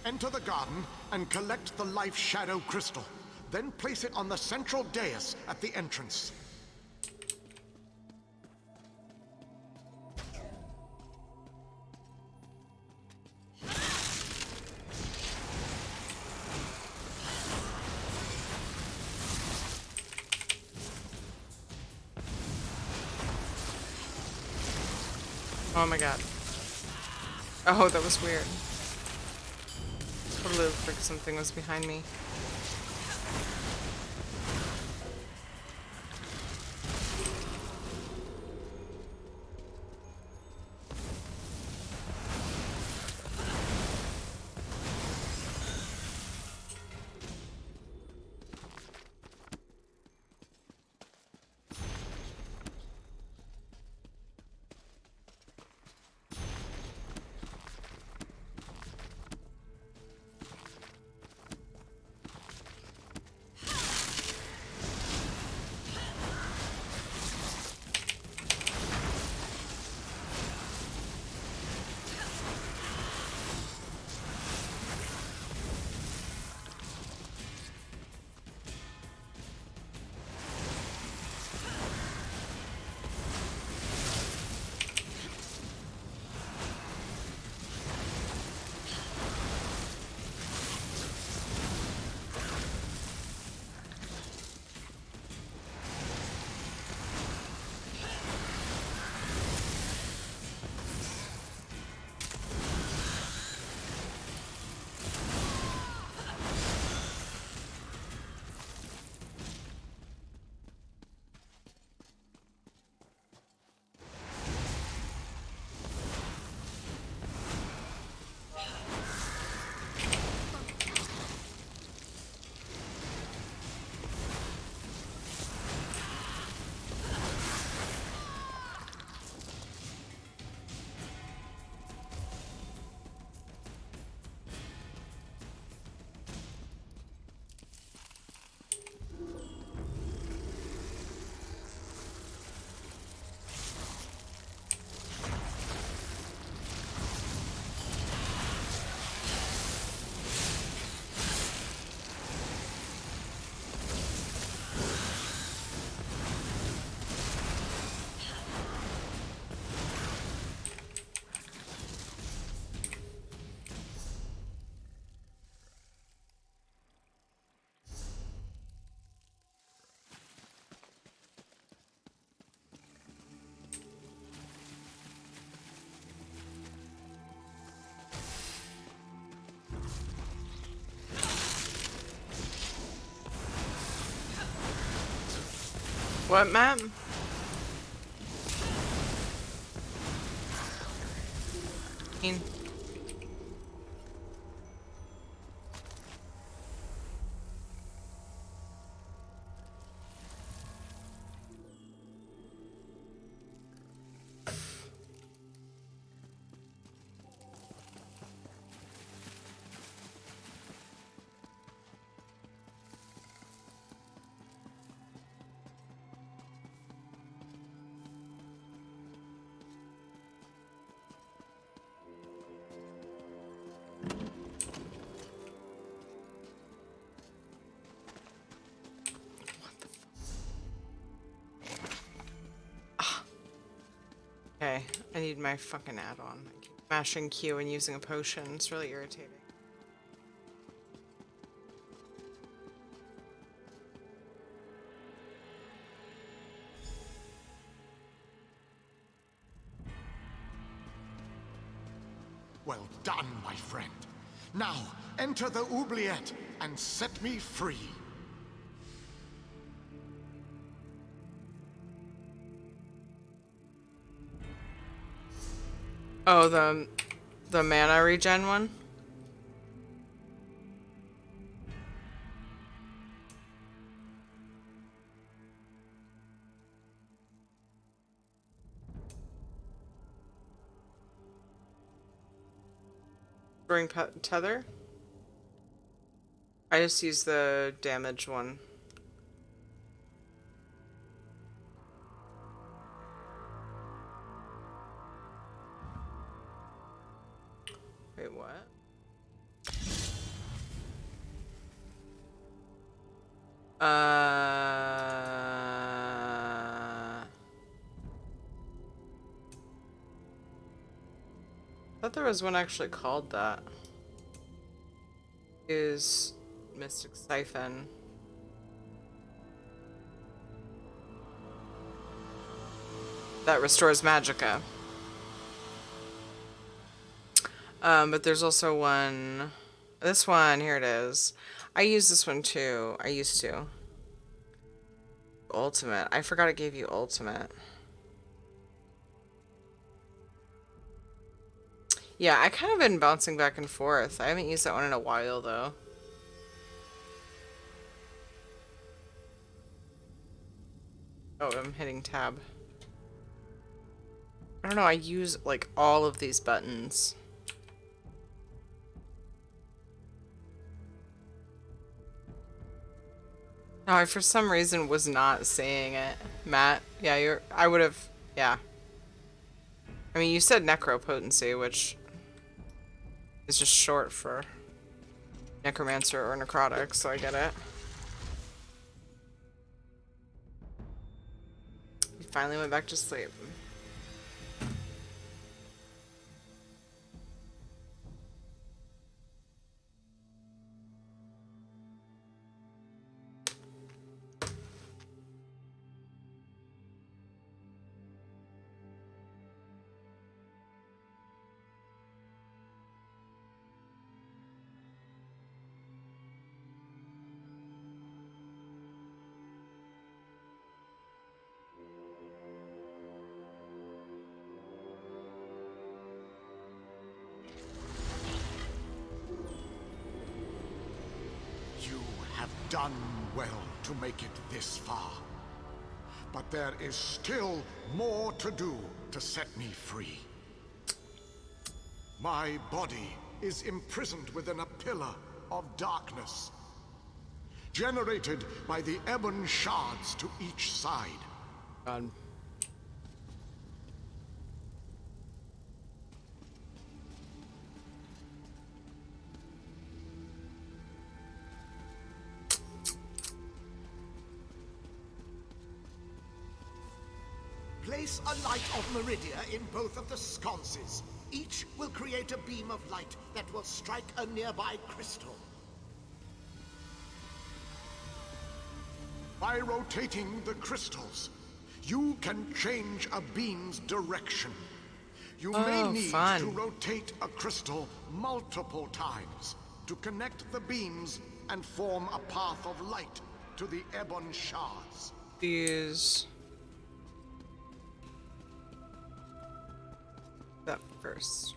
S7: Enter the garden and collect the life shadow crystal. Then place it on the central dais at the entrance.
S1: Oh my god. Oh, that was weird. Totally looked like something was behind me. What, Matt? In. Okay, I need my fucking add-on. I keep mashing Q and using a potion. It's really irritating.
S7: Well done, my friend. Now, enter the oubliette and set me free.
S1: Oh, the mana regen one? Bring tether? I just use the damage one. Wait, what? I thought there was one actually called that. Is Mystic Siphon. That restores magicka. But there's also one. This one, here it is. I use this one too. I used to. Ultimate. I forgot it gave you ultimate. Yeah, I kind of been bouncing back and forth. I haven't used that one in a while though. Oh, I'm hitting tab. I don't know, I use like all of these buttons. No, I for some reason was not saying it. Matt, yeah, I would have, yeah. I mean, you said necropotency, which is just short for necromancer or necrotic, so I get it. He finally went back to sleep.
S7: Done well to make it this far. But there is still more to do to set me free. My body is imprisoned within a pillar of darkness, generated by the ebon shards to each side.
S1: God.
S7: Place a light of Meridia in both of the sconces. Each will create a beam of light that will strike a nearby crystal. By rotating the crystals, you can change a beam's direction. You may need to rotate a crystal multiple times to connect the beams and form a path of light to the ebon shards.
S1: Use that first.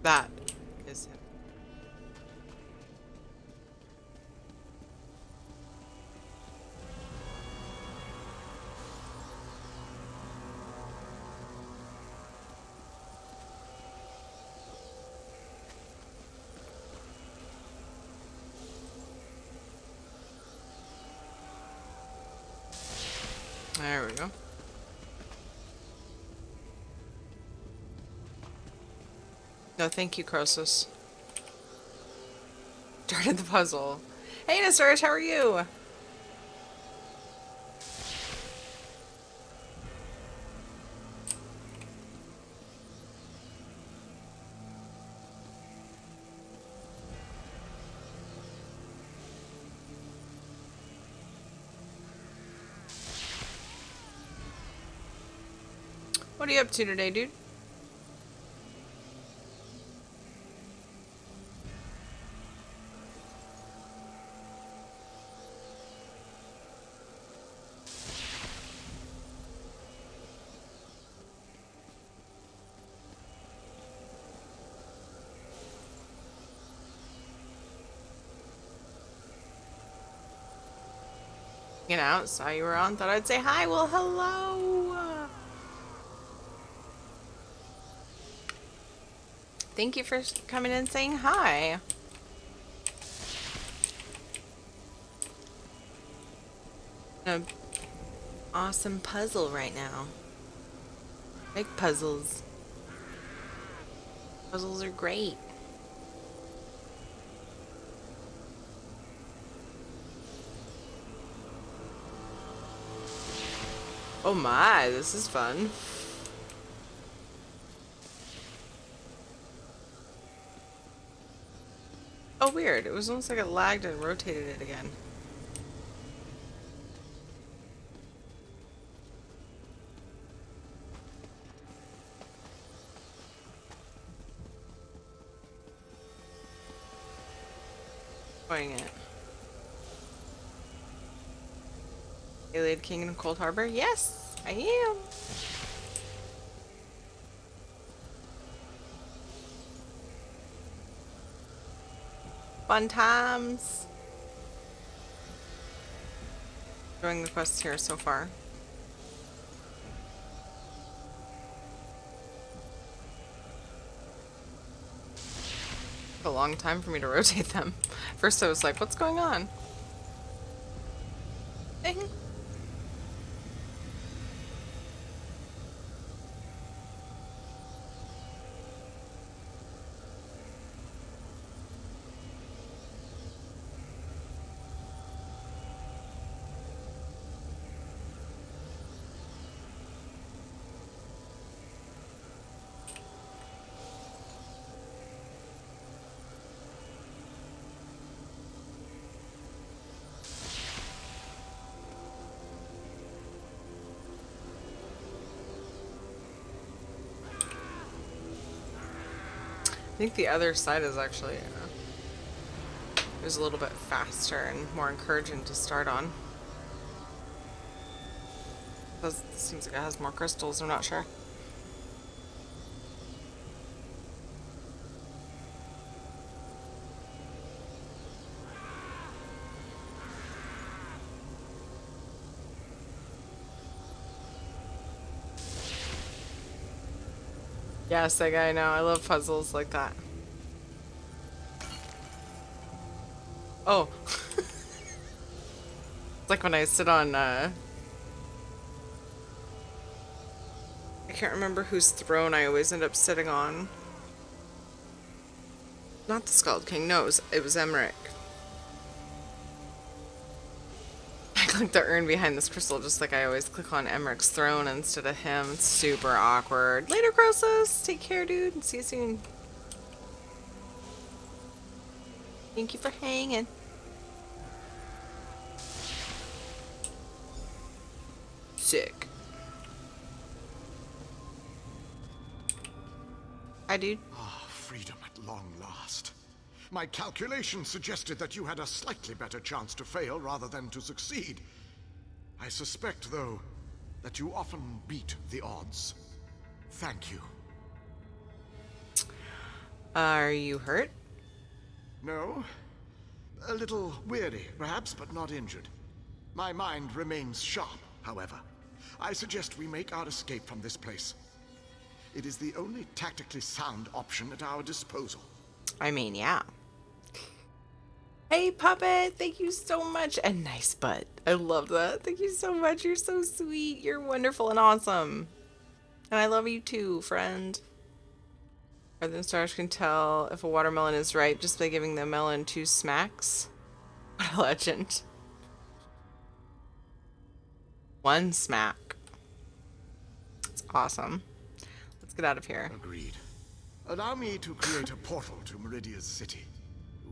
S1: That is him. There we go. No, thank you, Croesus. Started the puzzle. Hey, Nestorius, how are you? What are you up to today, dude? Hanging out, saw you were on, thought I'd say hi. Well, hello. Thank you for coming and saying hi. An awesome puzzle right now. Make puzzles. Puzzles are great. Oh my, this is fun. Oh, weird. It was almost like it lagged and rotated it again. Enjoying it. Iliad King in Coldharbour? Yes, I am. Fun times. Enjoying the quests here so far. Took a long time for me to rotate them. First I was like, what's going on? Ding. I think the other side is actually it was a little bit faster and more encouraging to start on. This seems like it has more crystals, I'm not sure. Yes, that guy, I know. I love puzzles like that. Oh. It's like when I sit on, I I can't remember whose throne I always end up sitting on. Not the Skald King, no, it was Emmerich. I clicked the urn behind this crystal just like I always click on Emmerich's throne instead of him. It's super awkward. Later, Croesus! Take care, dude. See you soon. Thank you for hanging. Sick. Hi, dude.
S7: Ah, freedom at long last. My calculations suggested that you had a slightly better chance to fail rather than to succeed. I suspect, though, that you often beat the odds. Thank you.
S1: Are you hurt?
S7: No? A little weary, perhaps, but not injured. My mind remains sharp, however. I suggest we make our escape from this place. It is the only tactically sound option at our disposal.
S1: I mean, yeah. Hey, Puppet! Thank you so much! And nice butt. I love that. Thank you so much. You're so sweet. You're wonderful and awesome. And I love you too, friend. Northern Stars can tell if a watermelon is ripe just by giving the melon 2 smacks. What a legend. 1 smack. It's awesome. Let's get out of here.
S7: Agreed. Allow me to create a portal to Meridia's city.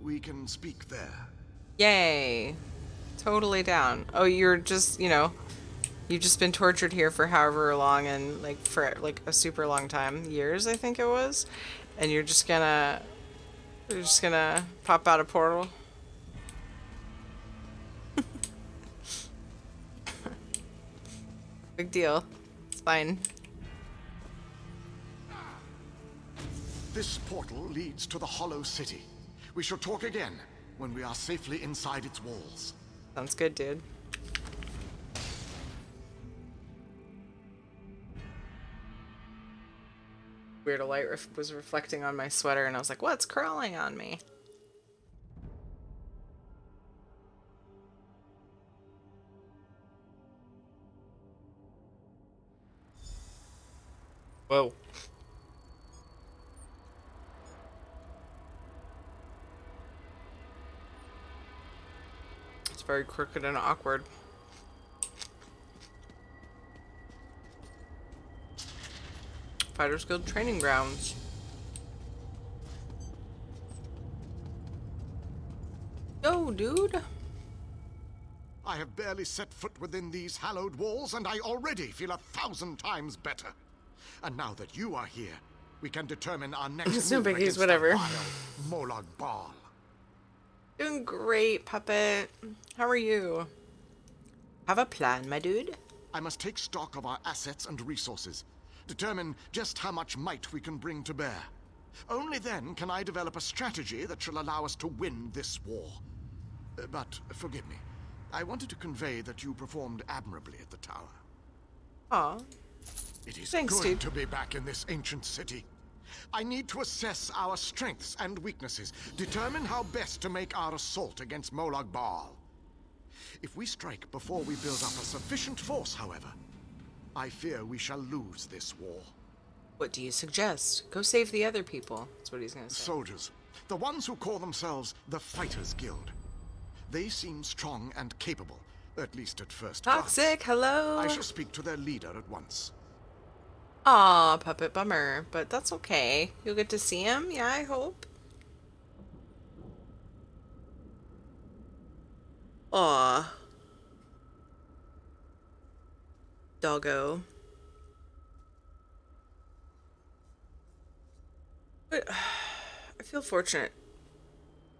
S7: We can speak there.
S1: Yay. Totally down. Oh, you're just, you know, you've just been tortured here for however long, and like for like a super long time. Years, I think it was. And you're just gonna pop out a portal. Big deal. It's fine.
S7: This portal leads to the Hollow City. We shall talk again when we are safely inside its walls.
S1: Sounds good, dude. Weird, a light was reflecting on my sweater, and I was like, what's crawling on me? Whoa. It's very crooked and awkward. Fighters Guild training grounds. Yo, dude.
S7: I have barely set foot within these hallowed walls, and I already feel 1,000 times better. And now that you are here, we can determine our next
S1: It's no
S7: move
S1: biggies,
S7: against
S1: whatever.
S7: the vile Molag Bal.
S1: Doing great, Puppet. How are you? Have a plan, my dude?
S7: I must take stock of our assets and resources. Determine just how much might we can bring to bear. Only then can I develop a strategy that shall allow us to win this war. But forgive me. I wanted to convey that you performed admirably at the tower.
S1: Aw.
S7: It is
S1: Thanks,
S7: good
S1: dude.
S7: to be back in this ancient city. I need to assess our strengths and weaknesses, determine how best to make our assault against Molag Bal. If we strike before we build up a sufficient force, however, I fear we shall lose this war.
S1: What do you suggest? Go save the other people. That's what he's gonna say.
S7: Soldiers, the ones who call themselves the Fighters Guild. They seem strong and capable, at least at first glance.
S1: Toxic, hello.
S7: I shall speak to their leader at once.
S1: Aw, Puppet, bummer. But that's okay. You'll get to see him? Yeah, I hope. Aw. Doggo. But I feel fortunate.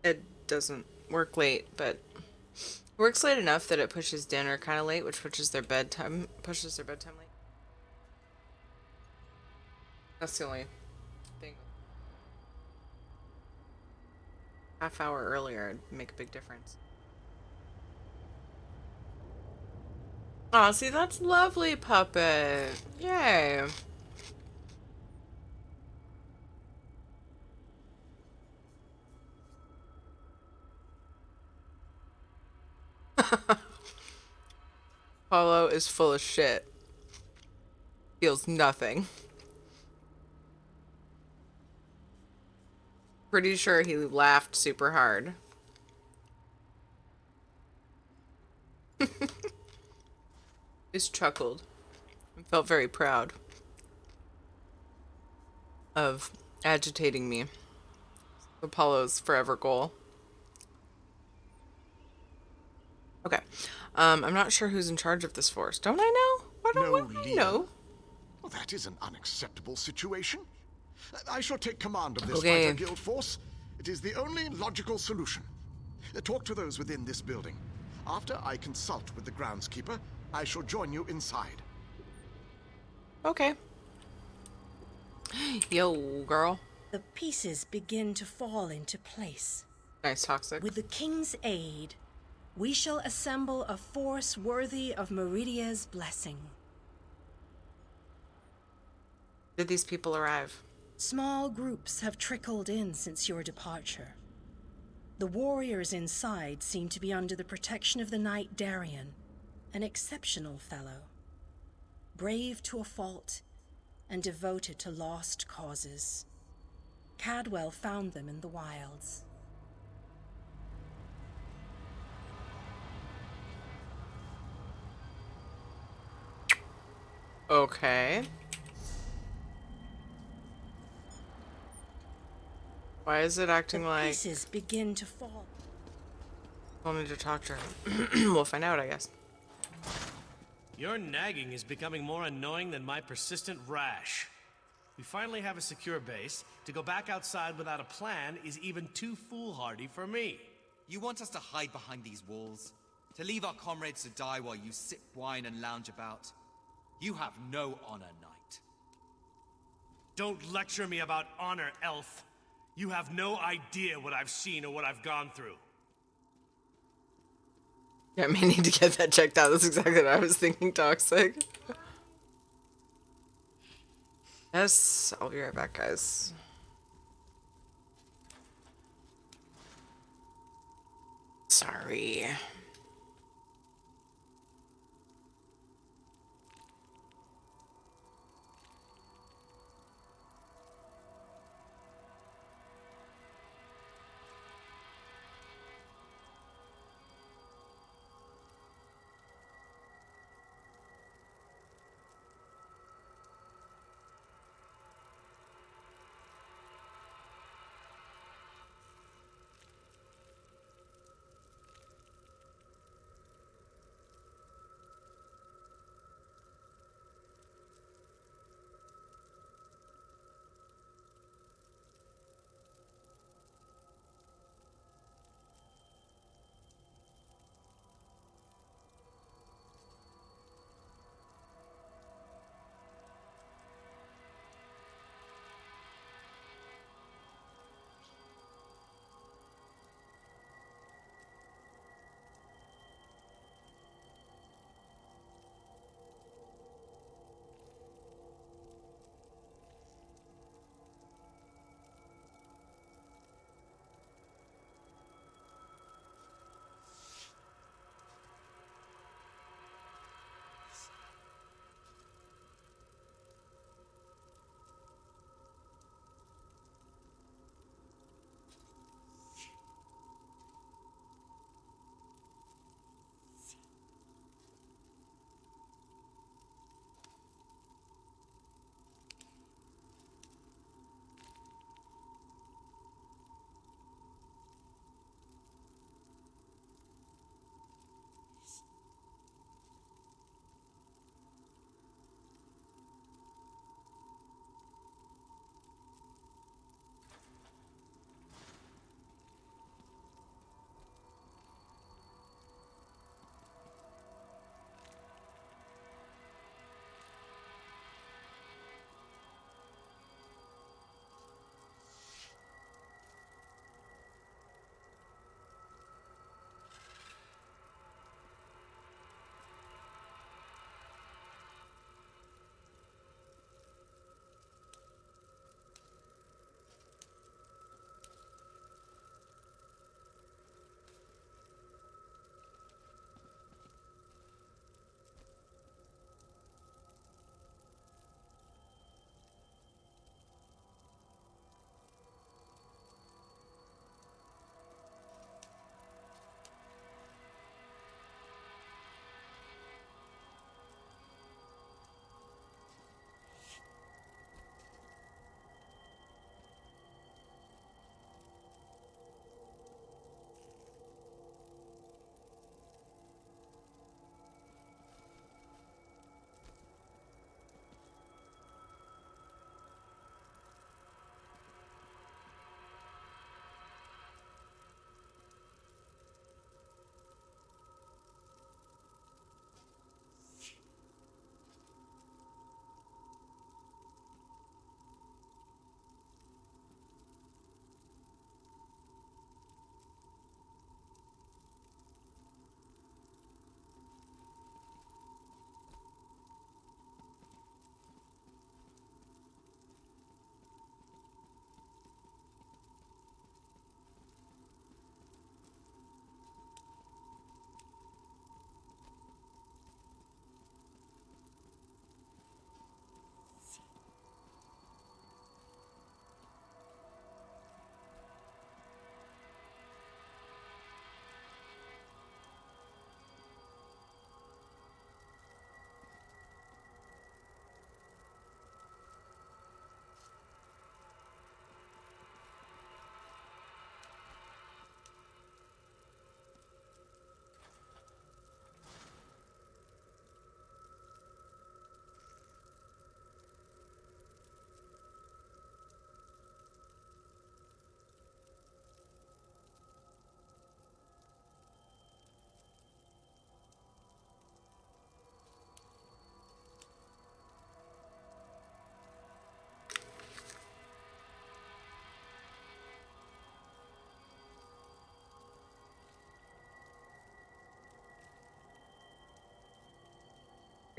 S1: It doesn't work late, but it works late enough that it pushes dinner kind of late, which pushes their bedtime late. That's the only thing. Half hour earlier would make a big difference. Aw, see, that's lovely, Puppet. Yay. Paulo is full of shit. Feels nothing. Pretty sure he laughed super hard. Just chuckled and felt very proud of agitating me. Apollo's forever goal. Okay. I'm not sure who's in charge of this force. Don't I know? Why don't I know?
S7: Well, that is an unacceptable situation. I shall take command of this
S1: Okay.
S7: fighter guild force. It is the only logical solution. Talk to those within this building. After I consult with the groundskeeper, I shall join you inside.
S1: Okay. Yo, girl.
S11: The pieces begin to fall into place.
S1: Nice, Toxic.
S11: With the king's aid, we shall assemble a force worthy of Meridia's blessing.
S1: Did these people arrive?
S11: Small groups have trickled in since your departure. The warriors inside seem to be under the protection of the knight Darian, an exceptional fellow. Brave to a fault and devoted to lost causes. Cadwell found them in the wilds.
S1: Okay. Why is it acting
S11: The
S1: like...
S11: pieces begin to fall.
S1: I'll need to talk to her. We'll find out, I guess.
S12: Your nagging is becoming more annoying than my persistent rash. We finally have a secure base. To go back outside without a plan is even too foolhardy for me.
S10: You want us to hide behind these walls? To leave our comrades to die while you sip wine and lounge about? You have no honor, knight.
S12: Don't lecture me about honor, elf. You have no idea what I've seen or what I've gone through.
S1: Yeah, I may need to get that checked out. That's exactly what I was thinking, Toxic. Yes, I'll be right back, guys. Sorry.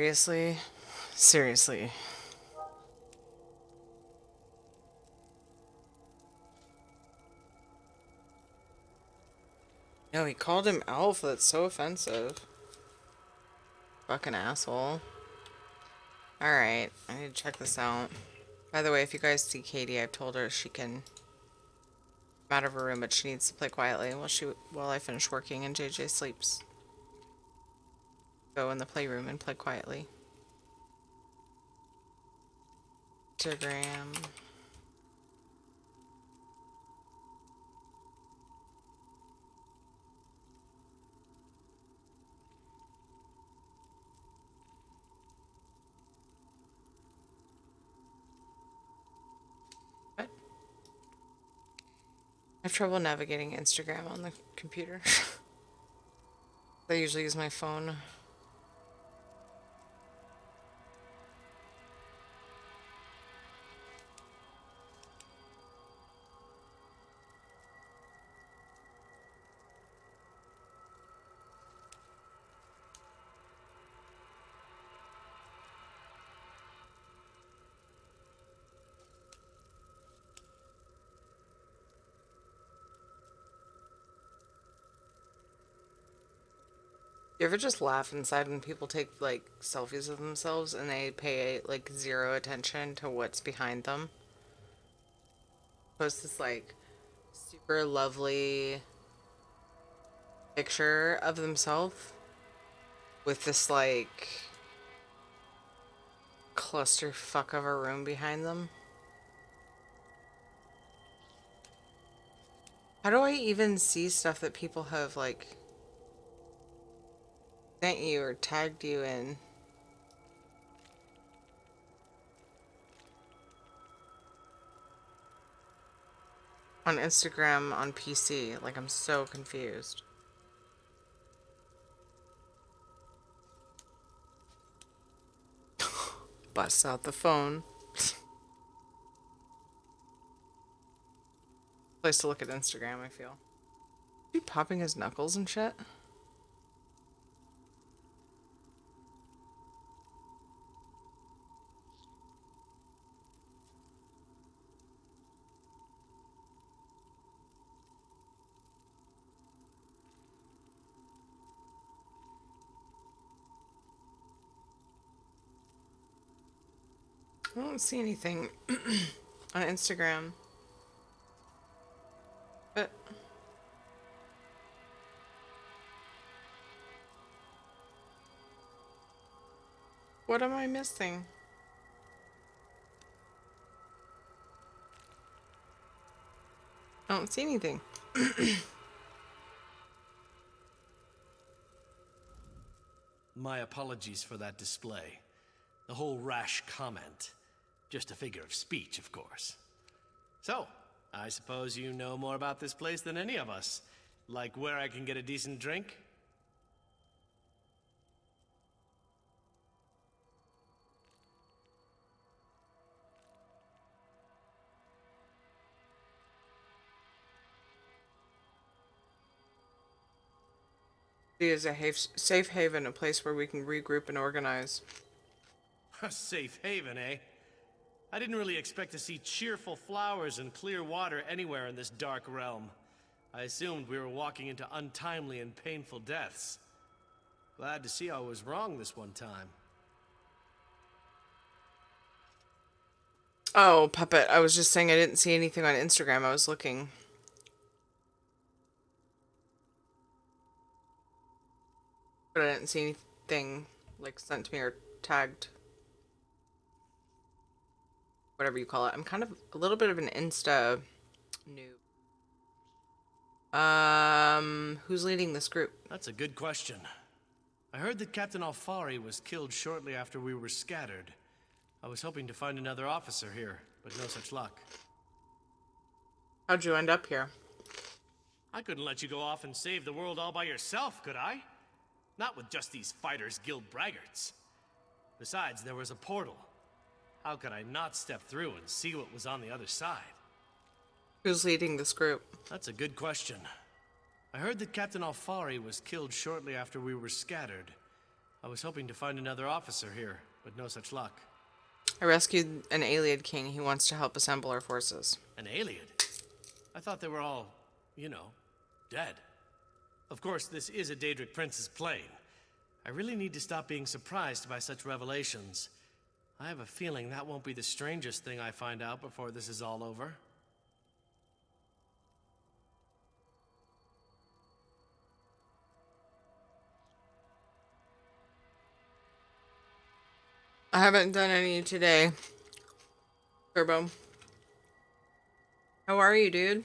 S1: Seriously? Seriously. No, he called him Elf. That's so offensive. Fucking asshole. Alright, I need to check this out. By the way, if you guys see Katie, I've told her she can come out of her room, but she needs to play quietly while I finish working and JJ sleeps. Go in the playroom and play quietly. Instagram. What? I have trouble navigating Instagram on the computer. I usually use my phone. You ever just laugh inside when people take like selfies of themselves and they pay like zero attention to what's behind them? Post this like super lovely picture of themselves with this like clusterfuck of a room behind them. How do I even see stuff that people have like sent you or tagged you in? On Instagram, on PC. Like, I'm so confused. Bust out the phone. Place to look at Instagram, I feel. Is he popping his knuckles and shit? I don't see anything on Instagram. But what am I missing? I don't see anything.
S12: My apologies for that display. The whole rash comment. Just a figure of speech, of course. So, I suppose you know more about this place than any of us. Like where I can get a decent drink?
S1: It is a safe haven, a place where we can regroup and organize.
S12: A safe haven, eh? I didn't really expect to see cheerful flowers and clear water anywhere in this dark realm. I assumed we were walking into untimely and painful deaths. Glad to see I was wrong this one time.
S1: Oh, Puppet, I was just saying I didn't see anything on Instagram. I was looking. But I didn't see anything like sent to me or tagged. Whatever you call it. I'm kind of a little bit of an Insta noob. Who's leading this group?
S12: That's a good question. I heard that Captain Alfari was killed shortly after we were scattered. I was hoping to find another officer here, but no such luck.
S1: How'd you end up here?
S12: I couldn't let you go off and save the world all by yourself, could I? Not with just these Fighters Guild braggarts. Besides, there was a portal. How could I not step through and see what was on the other side?
S1: Who's leading this group?
S12: That's a good question. I heard that Captain Alfari was killed shortly after we were scattered. I was hoping to find another officer here, but no such luck.
S1: I rescued an Iliad king. He wants to help assemble our forces.
S12: An Iliad? I thought they were all, you know, dead. Of course, this is a Daedric prince's plane. I really need to stop being surprised by such revelations. I have a feeling that won't be the strangest thing I find out before this is all over.
S1: I haven't done any today. Turbo. How are you, dude?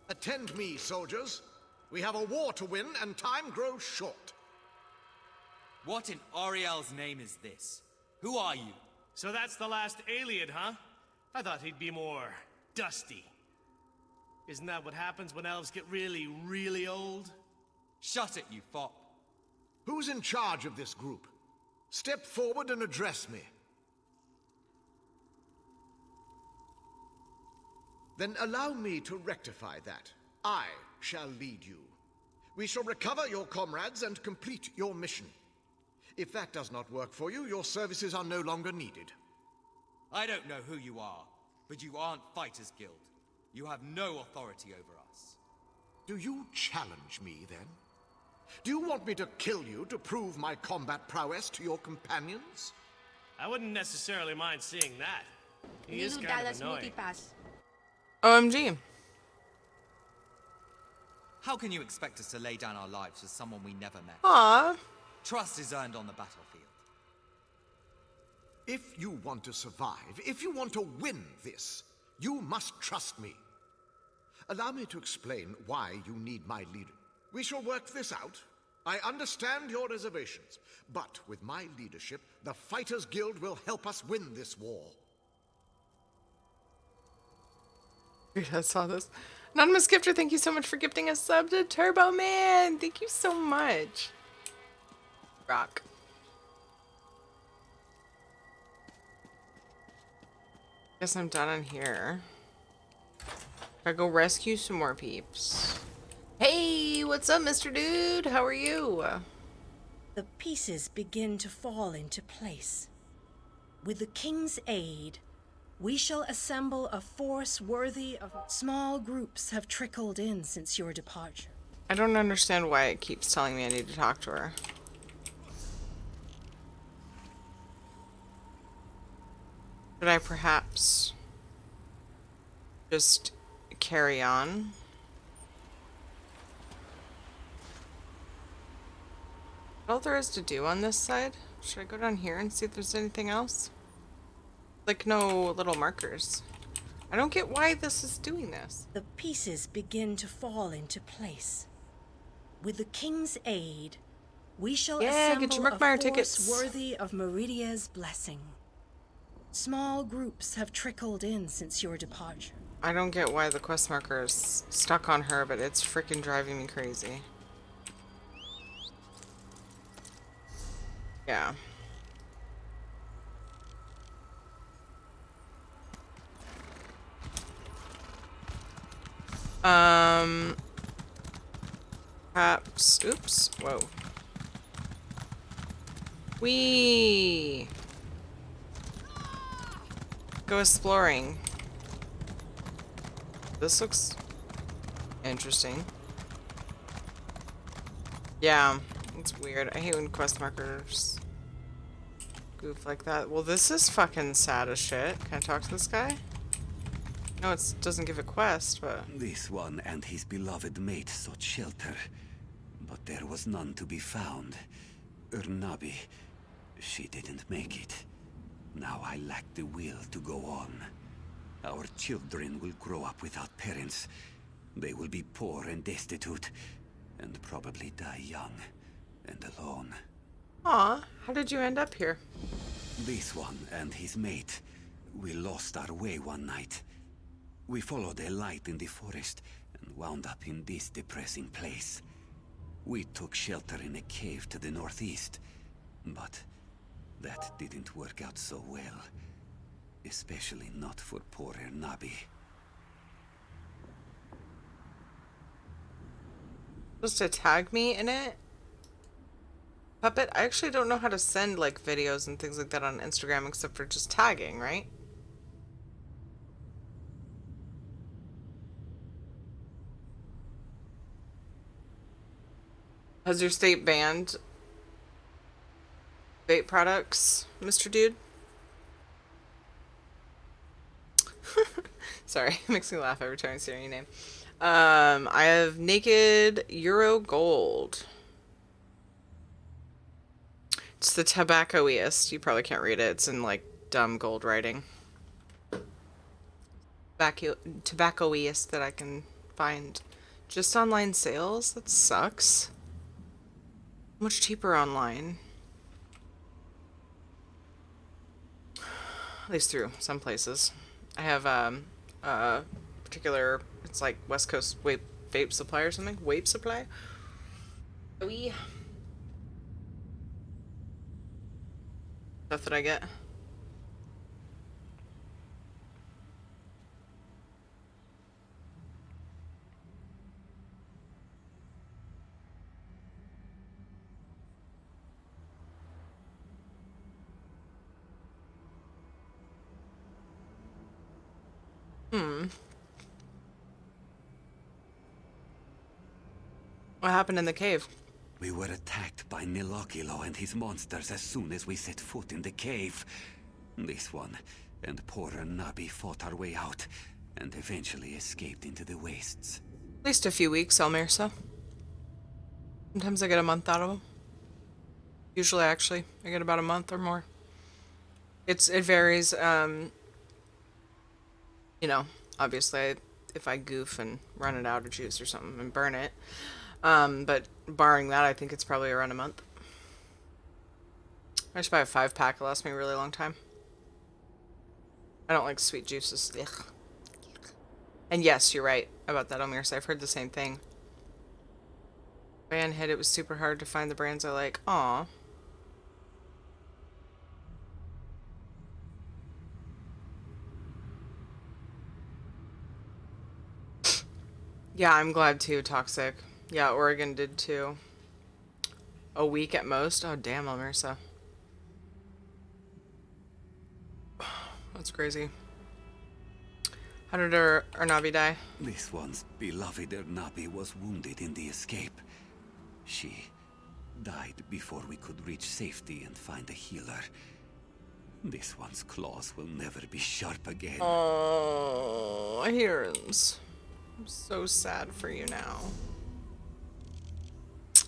S7: Attend me, soldiers. We have a war to win, and time grows short.
S10: What in Ariel's name is this? Who are you?
S12: So that's the last Iliad, huh? I thought he'd be more dusty. Isn't that what happens when elves get really, really old?
S10: Shut it, you fop.
S7: Who's in charge of this group? Step forward and address me. Then allow me to rectify that. I shall lead you. We shall recover your comrades and complete your mission. If that does not work for you, your services are no longer needed.
S10: I don't know who you are, but you aren't Fighters Guild. You have no authority over us.
S7: Do you challenge me, then? Do you want me to kill you to prove my combat prowess to your companions?
S12: I wouldn't necessarily mind seeing that. He is kind of annoying.
S1: OMG.
S10: How can you expect us to lay down our lives for someone we never met?
S1: Aww.
S10: Trust is earned on the battlefield.
S7: If you want to survive, if you want to win this, you must trust me. Allow me to explain why you need my leader. We shall work this out. I understand your reservations, but with my leadership, the Fighters Guild will help us win this war.
S1: I saw this. Anonymous Gifter, thank you so much for gifting a sub to Turbo Man. Thank you so much. Rock. Guess I'm done on here. I go rescue some more peeps. Hey, what's up, Mr. Dude? How are you?
S11: The pieces begin to fall into place. With the king's aid, we shall assemble a force worthy of... Small groups have trickled in since your departure.
S1: I don't understand why it keeps telling me I need to talk to her. Should I perhaps just carry on? What all there is to do on this side? Should I go down here and see if there's anything else? Like no little markers. I don't get why this is doing this.
S11: The pieces begin to fall into place. With the king's aid, we shall assemble
S1: get your
S11: a
S1: Merkmire
S11: force
S1: tickets.
S11: worthy of Meridia's blessing. Small groups have trickled in since your departure.
S1: I don't get why the quest marker is stuck on her, but it's freaking driving me crazy. Yeah. Perhaps, oops, whoa. Whee! Go exploring. This looks interesting. Yeah, it's weird. I hate when quest markers goof like that. Well, this is fucking sad as shit. Can I talk to this guy? No, it doesn't give a quest, but...
S2: This one and his beloved mate sought shelter, but there was none to be found. Urnabi, she didn't make it. Now I lack the will to go on. Our children will grow up without parents. They will be poor and destitute, and probably die young and alone.
S1: Aw, how did you end up here?
S2: This one and his mate, we lost our way one night. We followed a light in the forest and wound up in this depressing place. We took shelter in a cave to the northeast, but That didn't work out so well. Especially not for poor Ernabi.
S1: Supposed to tag me in it? Puppet, I actually don't know how to send like videos and things like that on Instagram except for just tagging, right? Has your state banned vape products, Mr. Dude? Sorry, it makes me laugh every time I see your name. I have Naked Euro Gold. It's the tobaccoiest. You probably can't read it. It's in like dumb gold writing. Tobaccoiest that I can find. Just online sales? That sucks. Much cheaper online. At least through some places. I have a particular, it's like West Coast vape supply or something. Vape supply? Oui. Stuff that I get. What happened in the cave?
S2: We were attacked by Nilokilo and his monsters as soon as we set foot in the cave. This one and poor Nabi fought our way out and eventually escaped into the wastes.
S1: At least a few weeks, Elmirsa. Sometimes I get a month out of them. Usually, actually, I get about a month or more. It varies. You know, obviously, if I goof and run it out of juice or something and burn it. But barring that, I think it's probably around a month. I just buy a 5-pack. It lasts me a really long time. I don't like sweet juices. Ugh. And yes, you're right about that, Elmirsa. I've heard the same thing. Ban hit, it was super hard to find the brands I like. Aw. Yeah, I'm glad too, Toxic. Yeah, Oregon did too. A week at most? Oh, damn, Elmirsa. That's crazy. How did Ernabi die?
S2: This one's beloved Ernabi was wounded in the escape. She died before we could reach safety and find a healer. This one's claws will never be sharp again.
S1: Oh, Hirns. I'm so sad for you now.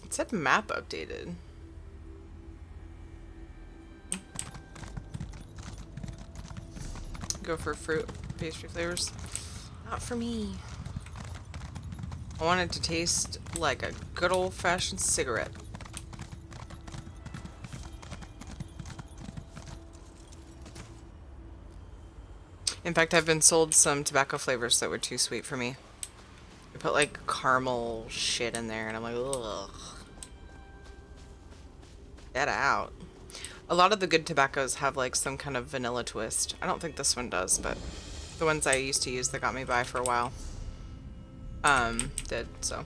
S1: It said map updated. Go for fruit pastry flavors. Not for me. I want it to taste like a good old-fashioned cigarette. In fact, I've been sold some tobacco flavors that were too sweet for me. I put like caramel shit in there and I'm like, ugh. Get out. A lot of the good tobaccos have like some kind of vanilla twist. I don't think this one does, but the ones I used to use that got me by for a while did, so.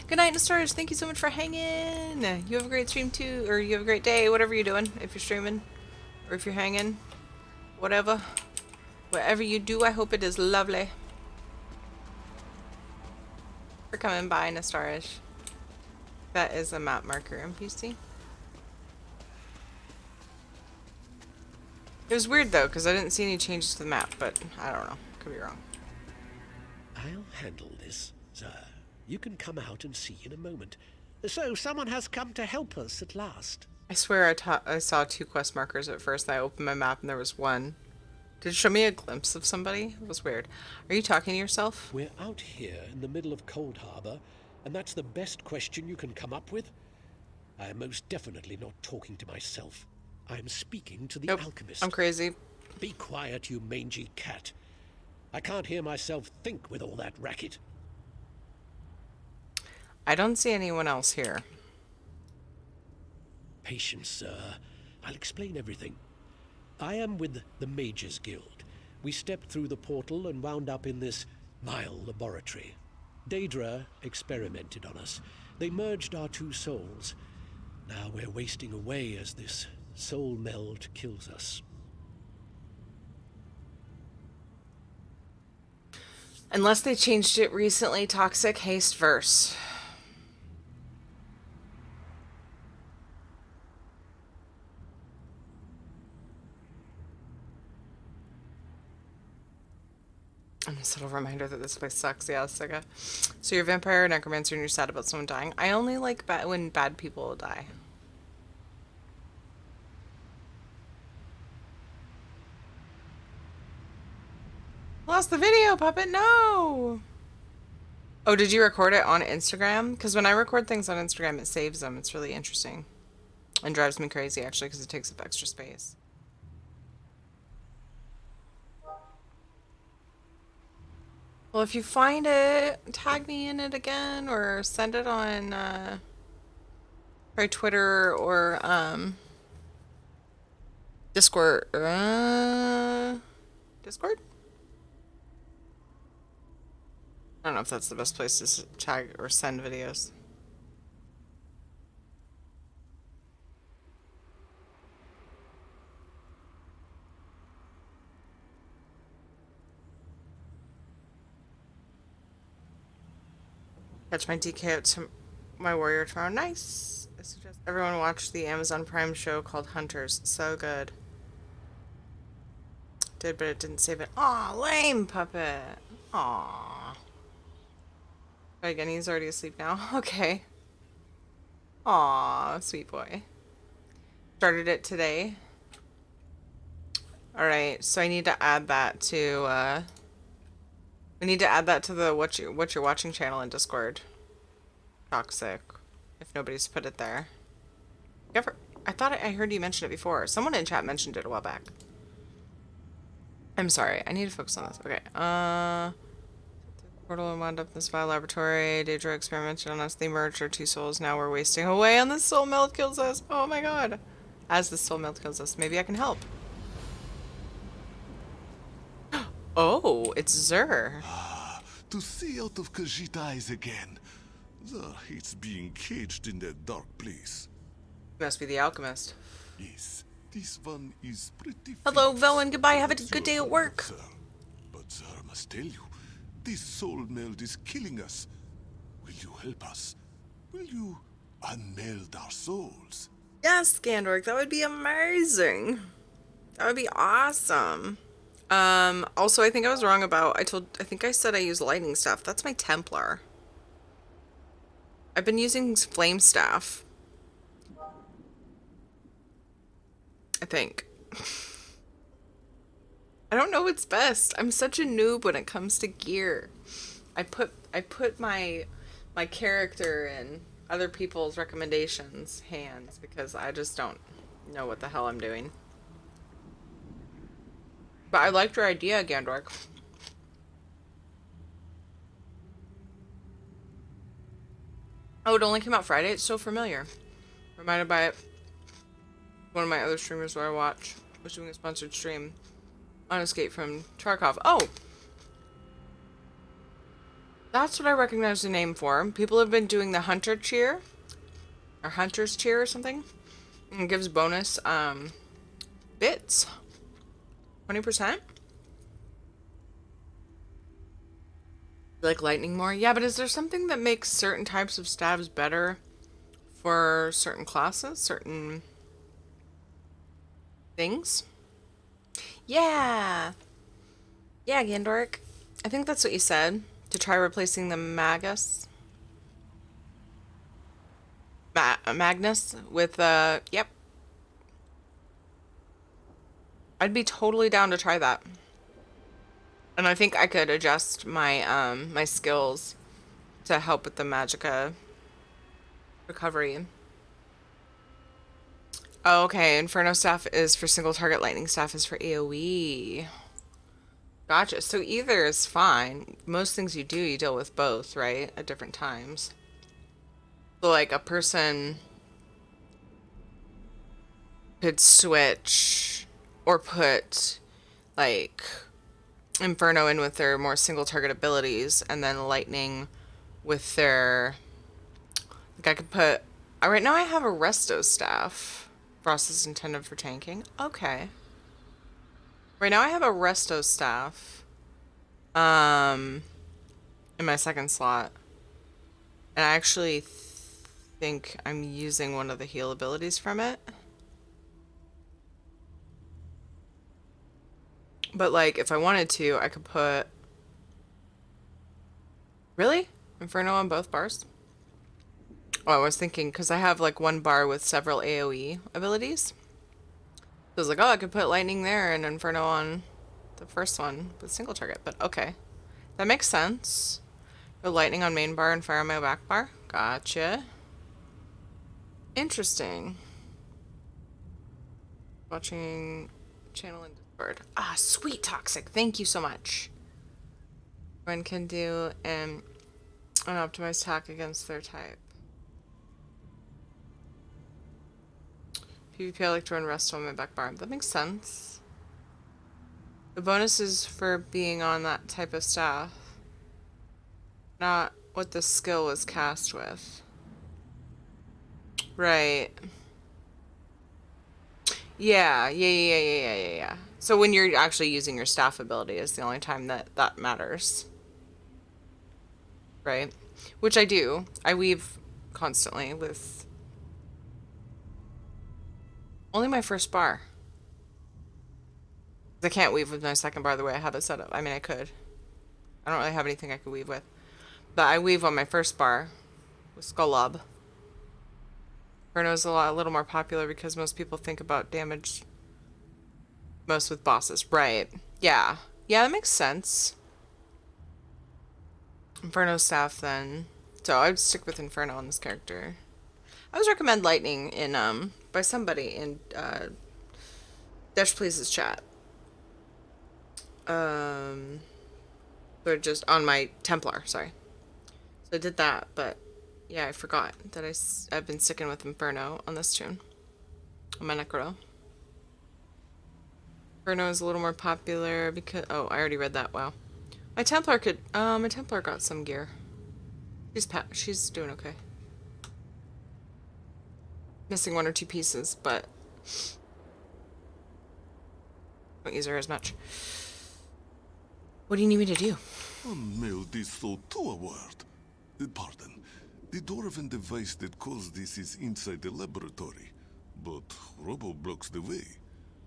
S1: Good night, Nostars. Thank you so much for hanging. You have a great stream too, or you have a great day, whatever you're doing, if you're streaming or if you're hanging. Whatever. Whatever you do, I hope it is lovely. For coming by, Nostarish. That is a map marker NPC. It was weird though, because I didn't see any changes to the map, but I don't know. Could be wrong.
S13: I'll handle this, sir. You can come out and see in a moment. So, someone has come to help us at last.
S1: I swear I saw 2 quest markers at first, and I opened my map and there was 1. Did it show me a glimpse of somebody? It was weird. Are you talking to yourself?
S13: We're out here in the middle of Coldharbour, and that's the best question you can come up with? I am most definitely not talking to myself. I am speaking to the alchemist.
S1: I'm crazy.
S13: Be quiet, you mangy cat. I can't hear myself think with all that racket.
S1: I don't see anyone else here.
S13: Patience, sir. I'll explain everything. I am with the Mages Guild. We stepped through the portal and wound up in this vile laboratory. Daedra experimented on us. They merged our two souls. Now we're wasting away as this soul meld kills us.
S1: Unless they changed it recently, toxic haste verse. And a subtle reminder that this place sucks. Yeah, Sega. So you're a vampire, necromancer, and you're sad about someone dying. I only like when bad people die. Lost the video, Puppet. No. Oh, did you record it on Instagram? Because when I record things on Instagram, it saves them. It's really interesting. And drives me crazy, actually, because it takes up extra space. Well, if you find it, tag me in it again, or send it on by Twitter or Discord. Discord? I don't know if that's the best place to tag or send videos. Catch my DK out to my warrior tomorrow. Nice. I suggest everyone watch the Amazon Prime show called Hunters. So good. Did, but it didn't save it. Aw, lame, Puppet. Aw. Again, he's already asleep now. Okay. Aw, sweet boy. Started it today. Alright, so I need to add that to, we need to add that to the what you're watching channel in Discord. Toxic. If nobody's put it there. I thought I heard you mention it before. Someone in chat mentioned it a while back. I'm sorry. I need to focus on this. Okay. Portal and wound up in this vile laboratory. Daedra experimented on us. They merged our two souls. Now we're wasting away on this soul melt kills us. Oh my god. As the soul melt kills us. Maybe I can help. Oh, it's Zur.
S5: To see out of Khajiit eyes again. Zur hates being caged in that dark place.
S1: Must be the alchemist.
S5: Yes, this one is pretty.
S1: Hello, Velwyn. Goodbye. Have a good day at work.
S5: Sir. But Zur must tell you, this soul meld is killing us. Will you help us? Will you unmeld our souls?
S1: Yes, Gandork. That would be amazing. That would be awesome. Also, I think I was wrong about, I think I said I use lightning staff. That's my Templar. I've been using flame staff. I think. I don't know what's best. I'm such a noob when it comes to gear. I put my character in other people's recommendations hands because I just don't know what the hell I'm doing. But I liked your idea, Gandork. Oh, it only came out Friday? It's so familiar. Reminded by it. One of my other streamers who I watch was doing a sponsored stream on Escape from Tarkov. Oh! That's what I recognize the name for. People have been doing the Hunter Cheer. Or Hunter's Cheer or something. And it gives bonus, bits. 20%? Like lightning more? Yeah, but is there something that makes certain types of staves better for certain classes? Certain things? Yeah! Yeah, Gandork. I think that's what you said. To try replacing the Magus. Magnus with, yep. I'd be totally down to try that. And I think I could adjust my my skills to help with the magicka recovery. Oh, okay, Inferno staff is for single target, lightning staff is for AoE. Gotcha. So either is fine. Most things you do, you deal with both, right? At different times. So like a person could switch or put like Inferno in with their more single target abilities, and then Lightning with their, like I could put, right now I have a Resto staff. Frost is intended for tanking. Okay. Right now I have a Resto staff in my second slot. And I actually think I'm using one of the heal abilities from it. But like if I wanted to, I could put, really? Inferno on both bars? Oh, I was thinking because I have like one bar with several AoE abilities. So I was like, oh, I could put Lightning there and Inferno on the first one with single target. But okay, that makes sense. Go Lightning on main bar and Fire on my back bar. Gotcha. Interesting. Watching channel in Discord. Ah, sweet Toxic. Thank you so much. One can do an optimized attack against their type. PvP, I like to run Rest on my back bar. That makes sense. The bonus is for being on that type of staff, not what the skill was cast with. Right. Yeah. So when you're actually using your staff ability is the only time that matters. Right? Which I do. I weave constantly with only my first bar. I can't weave with my second bar the way I have it set up. I mean, I could. I don't really have anything I could weave with. But I weave on my first bar with Skulllob. Inferno's a little more popular because most people think about damage most with bosses. Right. Yeah. Yeah, that makes sense. Inferno staff then. So I would stick with Inferno on this character. I always recommend Lightning in by somebody in Dash Please's chat. But just on my Templar, sorry. So I did that, but yeah, I forgot that I've been sticking with Inferno on this tune. On my Necro. Inferno is a little more popular because, oh, I already read that, wow. My Templar could, my Templar got some gear. She's doing okay. Missing one or two pieces, but don't use her as much. What do you need me to do?
S5: Unmail this soul to a word. Pardon. The dwarven device that calls this is inside the laboratory, but Robo blocks the way.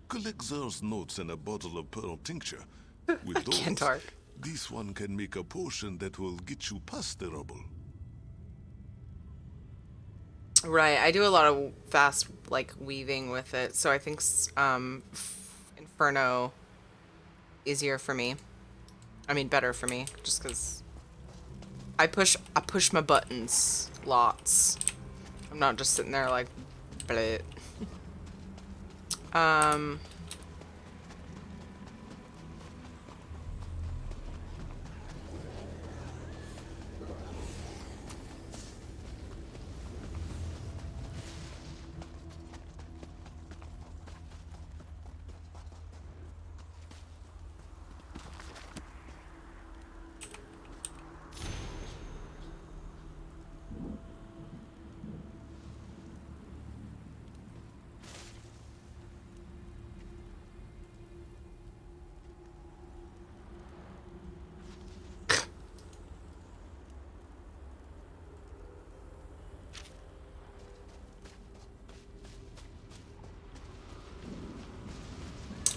S5: Collect Zar's notes and a bottle of pearl tincture. With those, this one can make a potion that will get you past the rubble.
S1: Right, I do a lot of fast, like, weaving with it, so I think Inferno easier for me. I mean, better for me, just because I push my buttons lots. I'm not just sitting there like, bleh.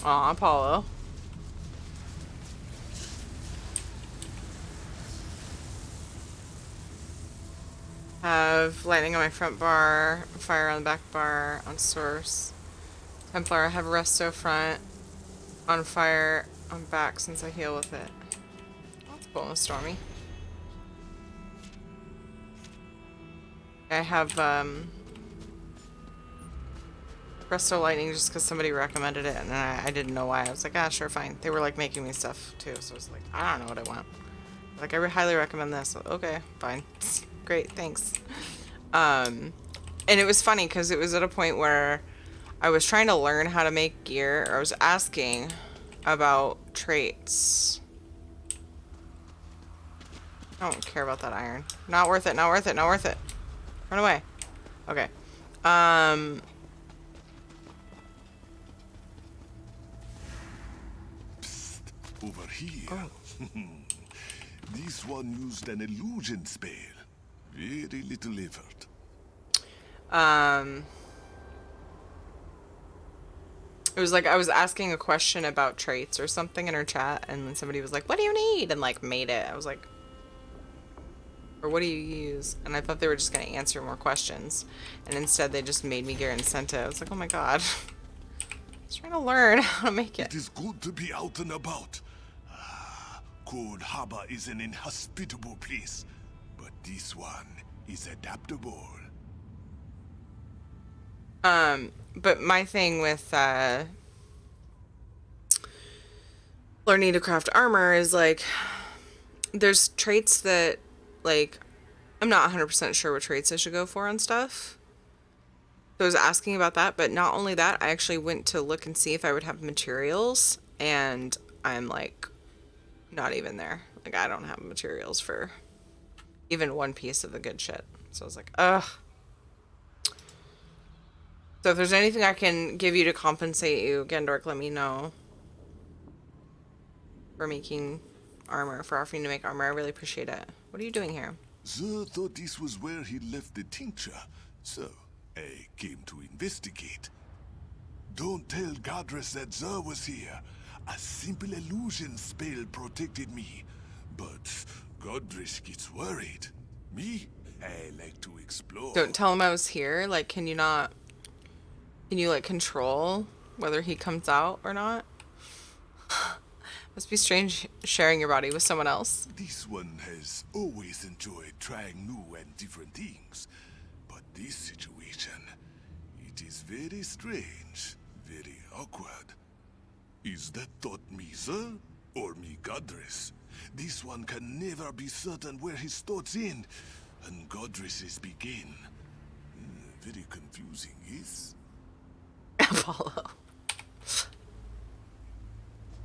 S1: Aw, Apollo. Have lightning on my front bar, fire on the back bar, on source. Templar, I have resto front, on fire, on back since I heal with it. That's cool, Stormy. I have, Resto Lightning just because somebody recommended it, and I didn't know why. I was like, ah, sure, fine. They were, like, making me stuff, too, so I was like, I don't know what I want. Like, I highly recommend this. Okay, fine. Great, thanks. And it was funny, because it was at a point where I was trying to learn how to make gear, or I was asking about traits. I don't care about that iron. Not worth it, not worth it, not worth it. Run away. Okay.
S5: Psst, over here. Oh. This one used an illusion spell. Very little effort.
S1: It was like I was asking a question about traits or something in her chat, and then somebody was like, "What do you need?" and like made it. I was like, or what do you use? And I thought they were just gonna answer more questions, and instead they just made me gear and sent it. I was like, oh my god. I was trying to learn how to make it.
S5: It is good to be out and about. Coldharbour is an inhospitable place, but this one is adaptable.
S1: But my thing with learning to craft armor is like there's traits that like I'm not 100% sure what traits I should go for and stuff. So I was asking about that, but not only that, I actually went to look and see if I would have materials, and I'm like not even there. Like I don't have materials for even one piece of the good shit. So I was like, ugh. So if there's anything I can give you to compensate you, Gendork, let me know. For making armor, for offering to make armor. I really appreciate it. What are you doing here?
S5: Sir thought this was where he left the tincture, so I came to investigate. Don't tell Godress that Zer was here. A simple illusion spell protected me. But Godress gets worried. Me? I like to explore.
S1: Don't tell him I was here. Like, can you not... Can you, like, control whether he comes out or not? Must be strange sharing your body with someone else.
S5: This one has always enjoyed trying new and different things. But this situation, it is very strange, very awkward. Is that thought me, sir? Or me, Godress? This one can never be certain where his thoughts end, and Godress's begin. Very confusing, yes?
S1: Apollo.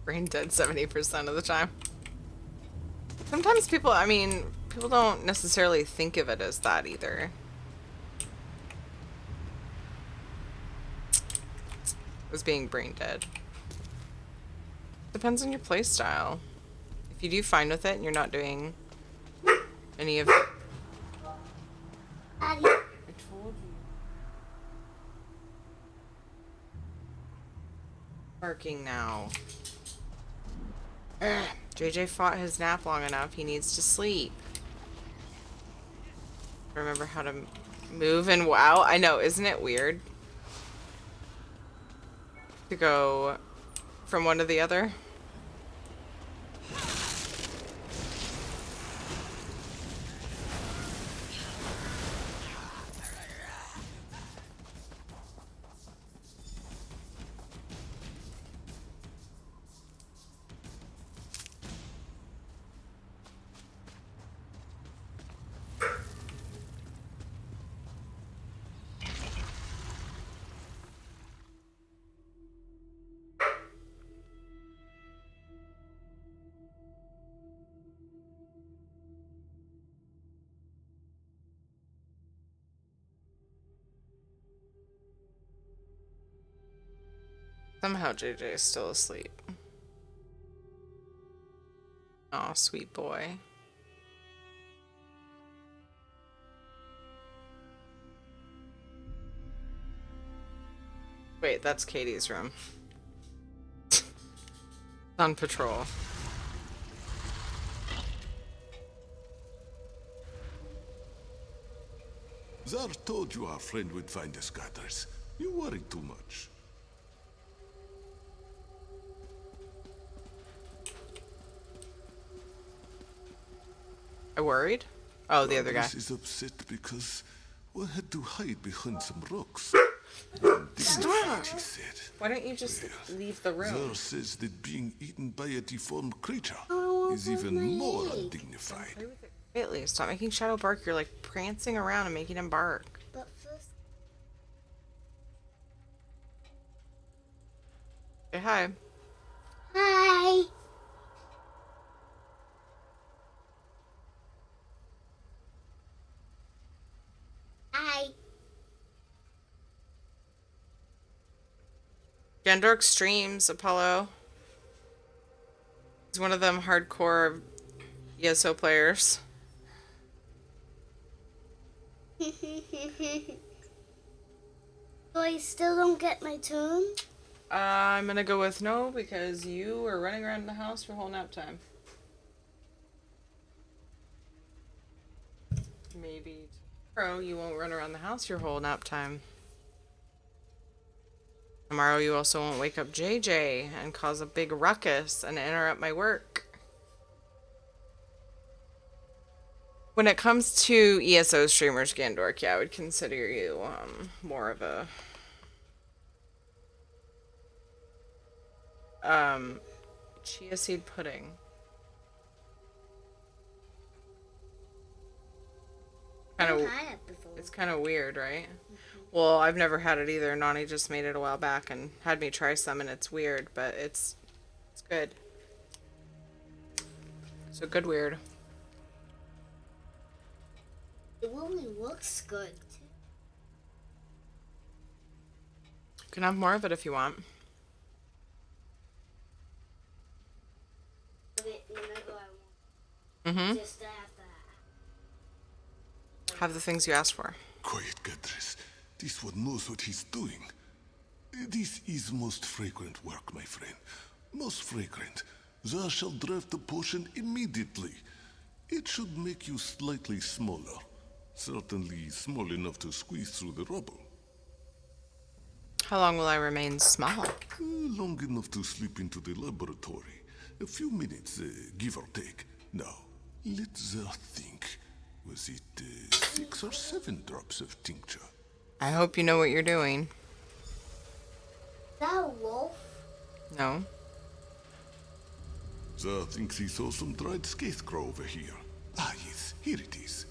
S1: Brain dead 70% of the time. Sometimes people, I mean, people don't necessarily think of it as that either. As being brain dead. Depends on your play style. If you do fine with it and you're not doing any of... I told you. Barking now. Ugh. JJ fought his nap long enough. He needs to sleep. Remember how to move and wow. I know, isn't it weird? To go from one to the other. Somehow JJ is still asleep. Aw, sweet boy. Wait, that's Katie's room. On patrol.
S5: Zar told you our friend would find us, Godress. You worry too much.
S1: I worried? Oh, the other guy.
S5: Godress is upset because we had to hide behind some rocks.
S1: Stop! Why don't you just leave the room?
S5: Zar says that being eaten by a deformed creature is even more undignified.
S1: Quietly, stop making Shadow bark. You're like prancing around and making him bark.
S9: But first...
S1: Say hi.
S9: Hi. Hi.
S1: Gandork streams, Apollo. He's one of them hardcore ESO players.
S9: So I still don't get my turn?
S1: I'm gonna go with no because you were running around the house for whole nap time. Maybe tomorrow you won't run around the house your whole nap time. Tomorrow you also won't wake up JJ and cause a big ruckus and interrupt my work. When it comes to ESO streamers, Gandork, yeah, I would consider you more of a chia seed pudding. It's kind of weird, right? Well, I've never had it either. Nani just made it a while back and had me try some, and it's weird, but it's good. So good weird.
S9: It only looks good.
S1: You can have more of it if you want. Mm-hmm. Have the things you asked for.
S5: Quiet, Gadris. This one knows what he's doing. This is most fragrant work, my friend. Most fragrant. Thou shall draft the potion immediately. It should make you slightly smaller. Certainly small enough to squeeze through the rubble.
S1: How long will I remain small?
S5: Long enough to slip into the laboratory. A few minutes, give or take. Now, let thou think. Was it 6 or 7 drops of tincture?
S1: I hope you know what you're doing.
S9: Is that a wolf?
S1: No.
S5: Thou thinks he saw some dried scarecrow over here. Ah, yes, here it is.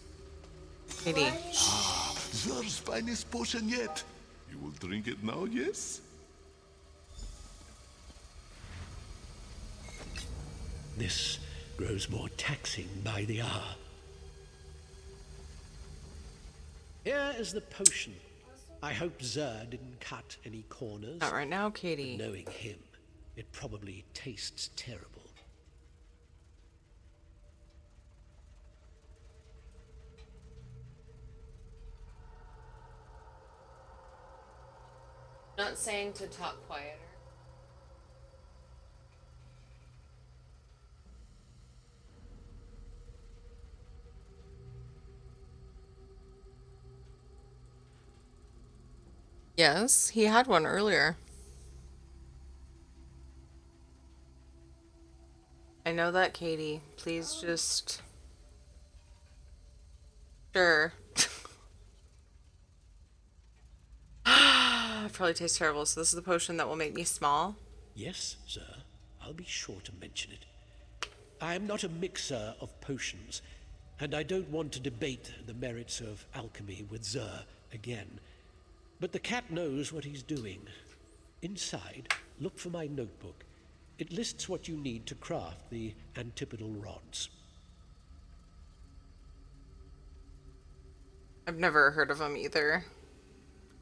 S1: Katie.
S5: Ah, thou's finest potion yet. You will drink it now, yes?
S13: This grows more taxing by the hour. Here is the potion. I hope Zer didn't cut any corners.
S1: Not right now, Katie.
S13: But knowing him, it probably tastes terrible.
S1: Not saying to talk quieter. Yes, he had one earlier. I know that, Katie. Please just... Sure. It probably tastes terrible. So this is the potion that will make me small?
S13: Yes, sir. I'll be sure to mention it. I am not a mixer of potions, and I don't want to debate the merits of alchemy with Zer again. But the cat knows what he's doing. Inside, look for my notebook. It lists what you need to craft the antipodal rods.
S1: I've never heard of them either.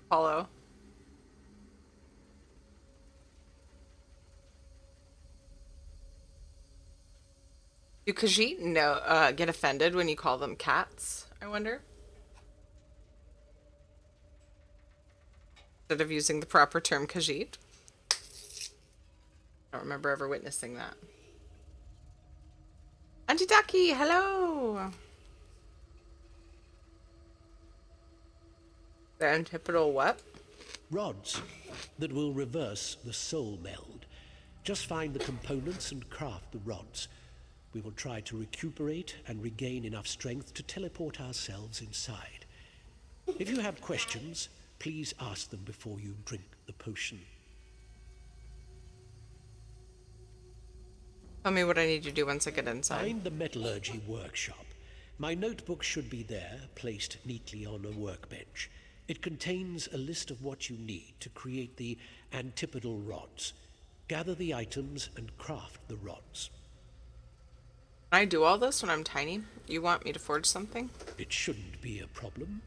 S1: Apollo. Do Khajiit get offended when you call them cats, I wonder? Instead of using the proper term Khajiit. I don't remember ever witnessing that. Auntie Ducky, hello! The antipodal what?
S13: Rods that will reverse the soul meld. Just find the components and craft the rods. We will try to recuperate and regain enough strength to teleport ourselves inside. If you have questions, please ask them before you drink the potion.
S1: Tell me what I need to do once I get inside.
S13: Find the metallurgy workshop. My notebook should be there, placed neatly on a workbench. It contains a list of what you need to create the antipodal rods. gather the items, and craft the rods.
S1: Can I do all this when I'm tiny? You want me to forge something?
S13: It shouldn't be a problem.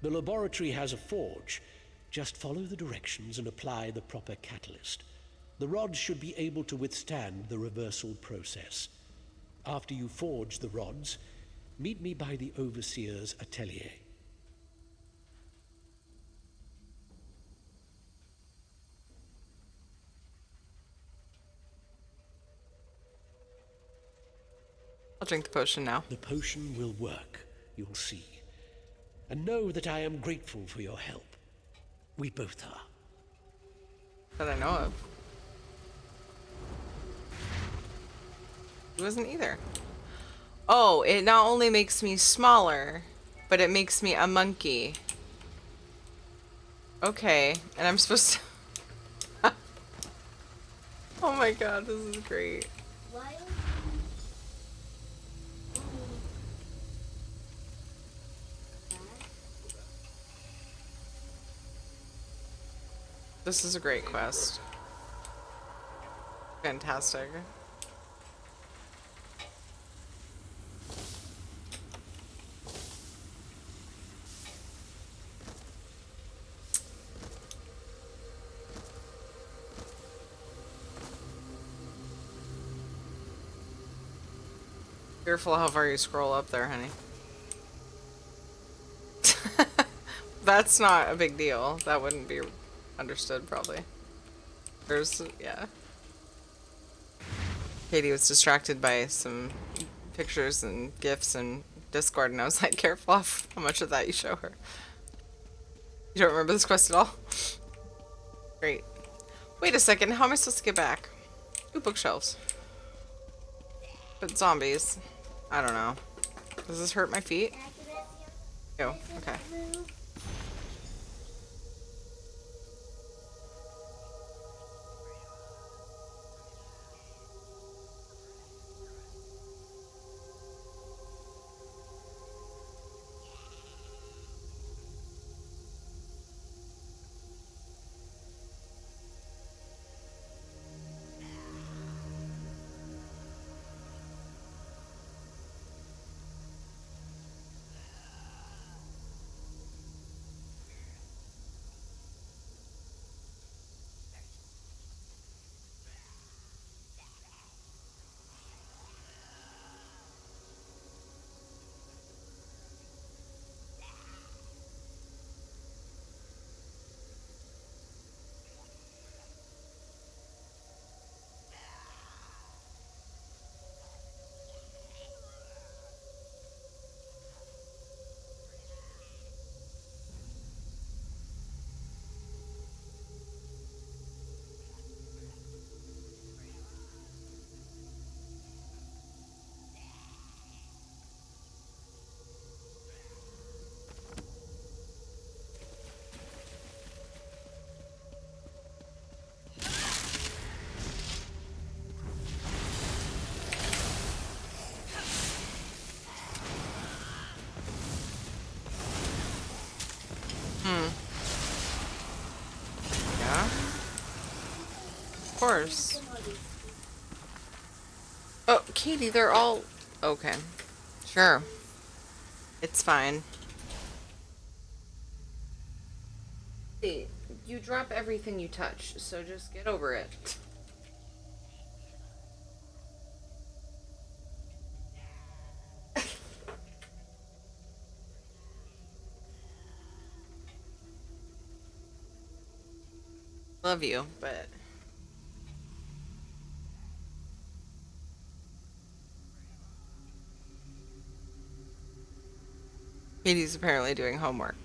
S13: The laboratory has a forge. Just follow the directions and apply the proper catalyst. The rods should be able to withstand the reversal process. After you forge the rods, meet me by the Overseer's atelier.
S1: I'll drink the potion now.
S13: The potion will work, you'll see. And know that I am grateful for your help. We both are.
S1: That I know of. He wasn't either. Oh, it not only makes me smaller, but it makes me a monkey. Okay, and I'm supposed to... Oh my god, this is great. This is a great quest. Fantastic. Careful how far you scroll up there, honey. That's not a big deal. That wouldn't be understood, probably. There's, yeah. Katie was distracted by some pictures and GIFs and Discord, and I was like, careful off how much of that you show her. You don't remember this quest at all? Great. Wait a second, how am I supposed to get back? Ooh, bookshelves. But zombies. I don't know. Does this hurt my feet? Oh, okay. Yeah. Of course. Oh, Katie, they're all... Okay. Sure. It's fine. See, you drop everything you touch, so just get over it. Love you, but... Katie's apparently doing homework.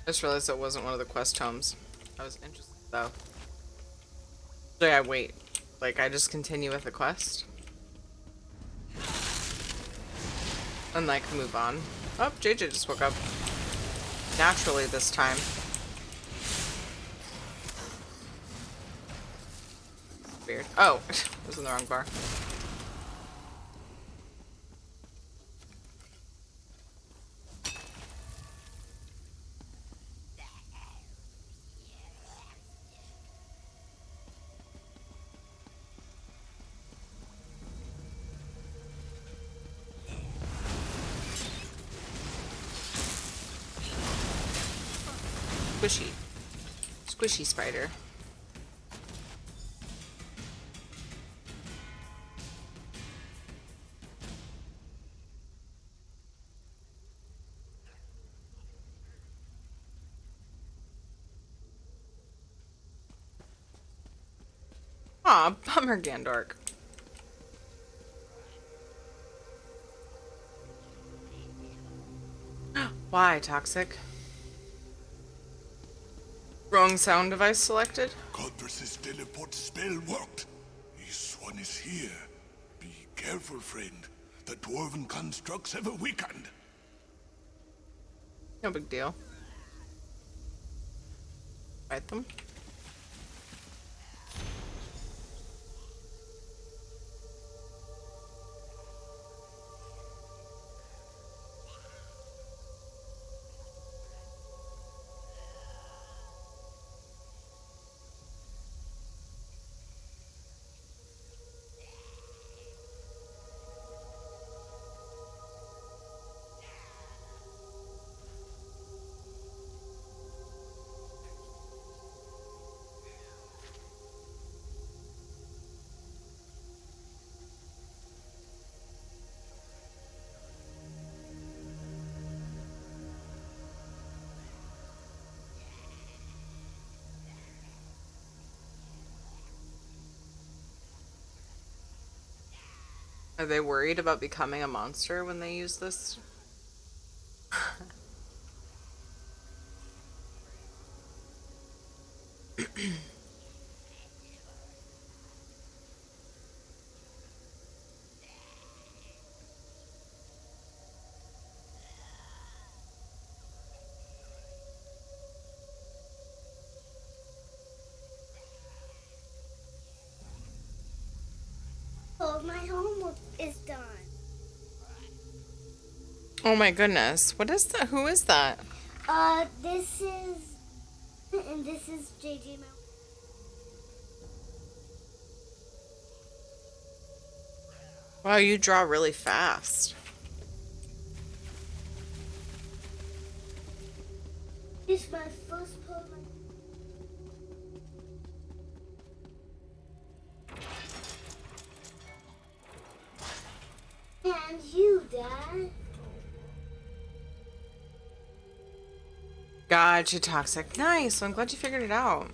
S1: I just realized it wasn't one of the quest tomes. I was interested though. So yeah, wait. Like, I just continue with the quest? And, like, move on. Oh, JJ just woke up. Naturally this time. Weird. Oh, I was in the wrong bar. Squishy. Squishy spider. Aw, bummer, Gandork. Why, Toxic? Wrong sound device selected?
S5: Converse's teleport spell worked. This one is here. Be careful, friend. The dwarven constructs have weakened.
S1: No big deal. Fight them. Are they worried about becoming a monster when they use this?
S14: Oh, my homework is done.
S1: Oh my goodness. What is that? Who is that?
S14: This is... And this is JJ Mel.
S1: Wow, you draw really fast.
S14: It's my first poem. And you, Dad.
S1: Gotcha, Toxic. Nice. I'm glad you figured it out.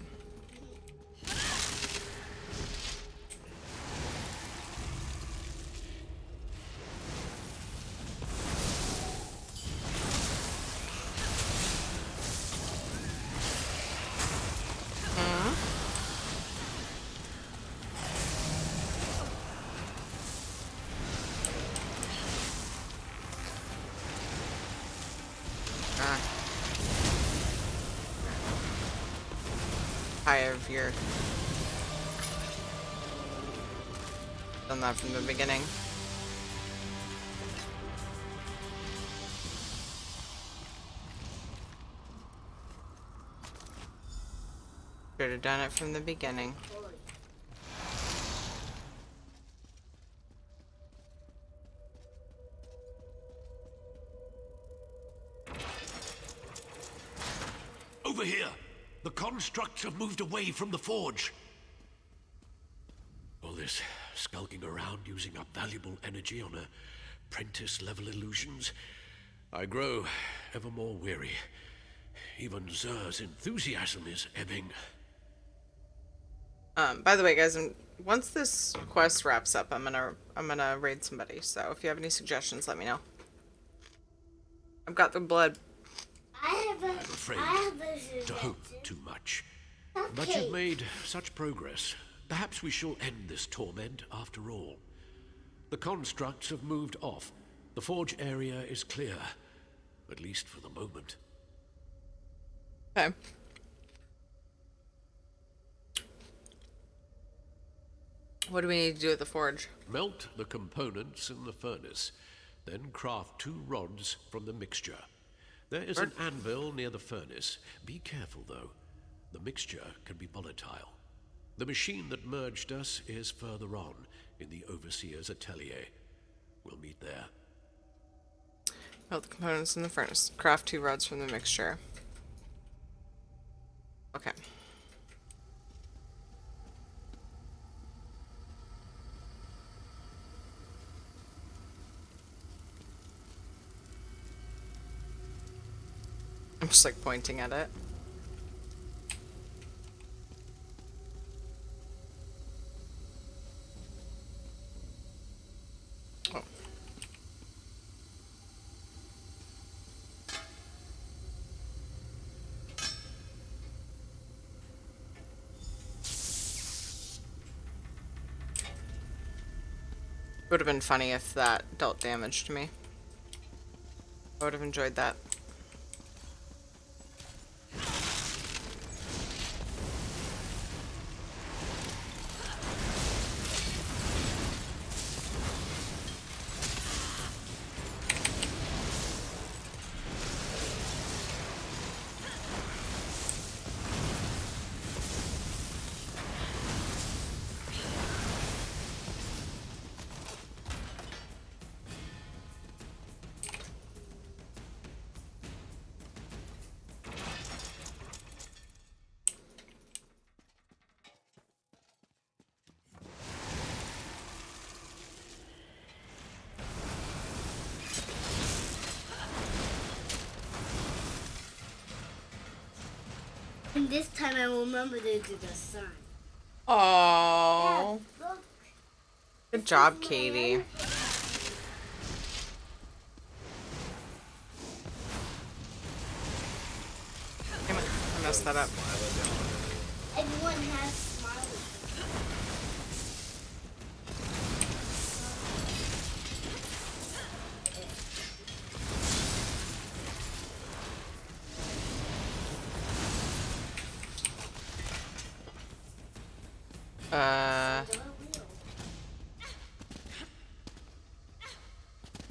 S1: Of your done that from the beginning. Should have done it from the beginning.
S13: Over here! The constructs have moved away from the forge. All this skulking around using up valuable energy on apprentice-level illusions. I grow ever more weary. Even Zer's enthusiasm is ebbing.
S1: By the way, guys, once this quest wraps up, I'm gonna raid somebody. So if you have any suggestions, let me know. I've got the blood.
S14: I have
S13: I'm afraid to hope too much. But you've made such progress. Perhaps we shall end this torment after all. The constructs have moved off. The forge area is clear, at least for the moment.
S1: Okay. What do we need to do at the forge?
S13: Melt the components in the furnace, then craft 2 rods from the mixture. There is an anvil near the furnace. Be careful, though. The mixture can be volatile. The machine that merged us is further on, in the Overseer's atelier. We'll meet there.
S1: Melt the components in the furnace. Craft 2 rods from the mixture. Okay. I'm just like pointing at it. Oh. Would have been funny if that dealt damage to me. I would have enjoyed that.
S14: And this time I will remember to do the sun.
S1: Oh.
S14: Yeah, look.
S1: Good job, Katie. Damn it, I messed that up.
S14: Everyone has smiles.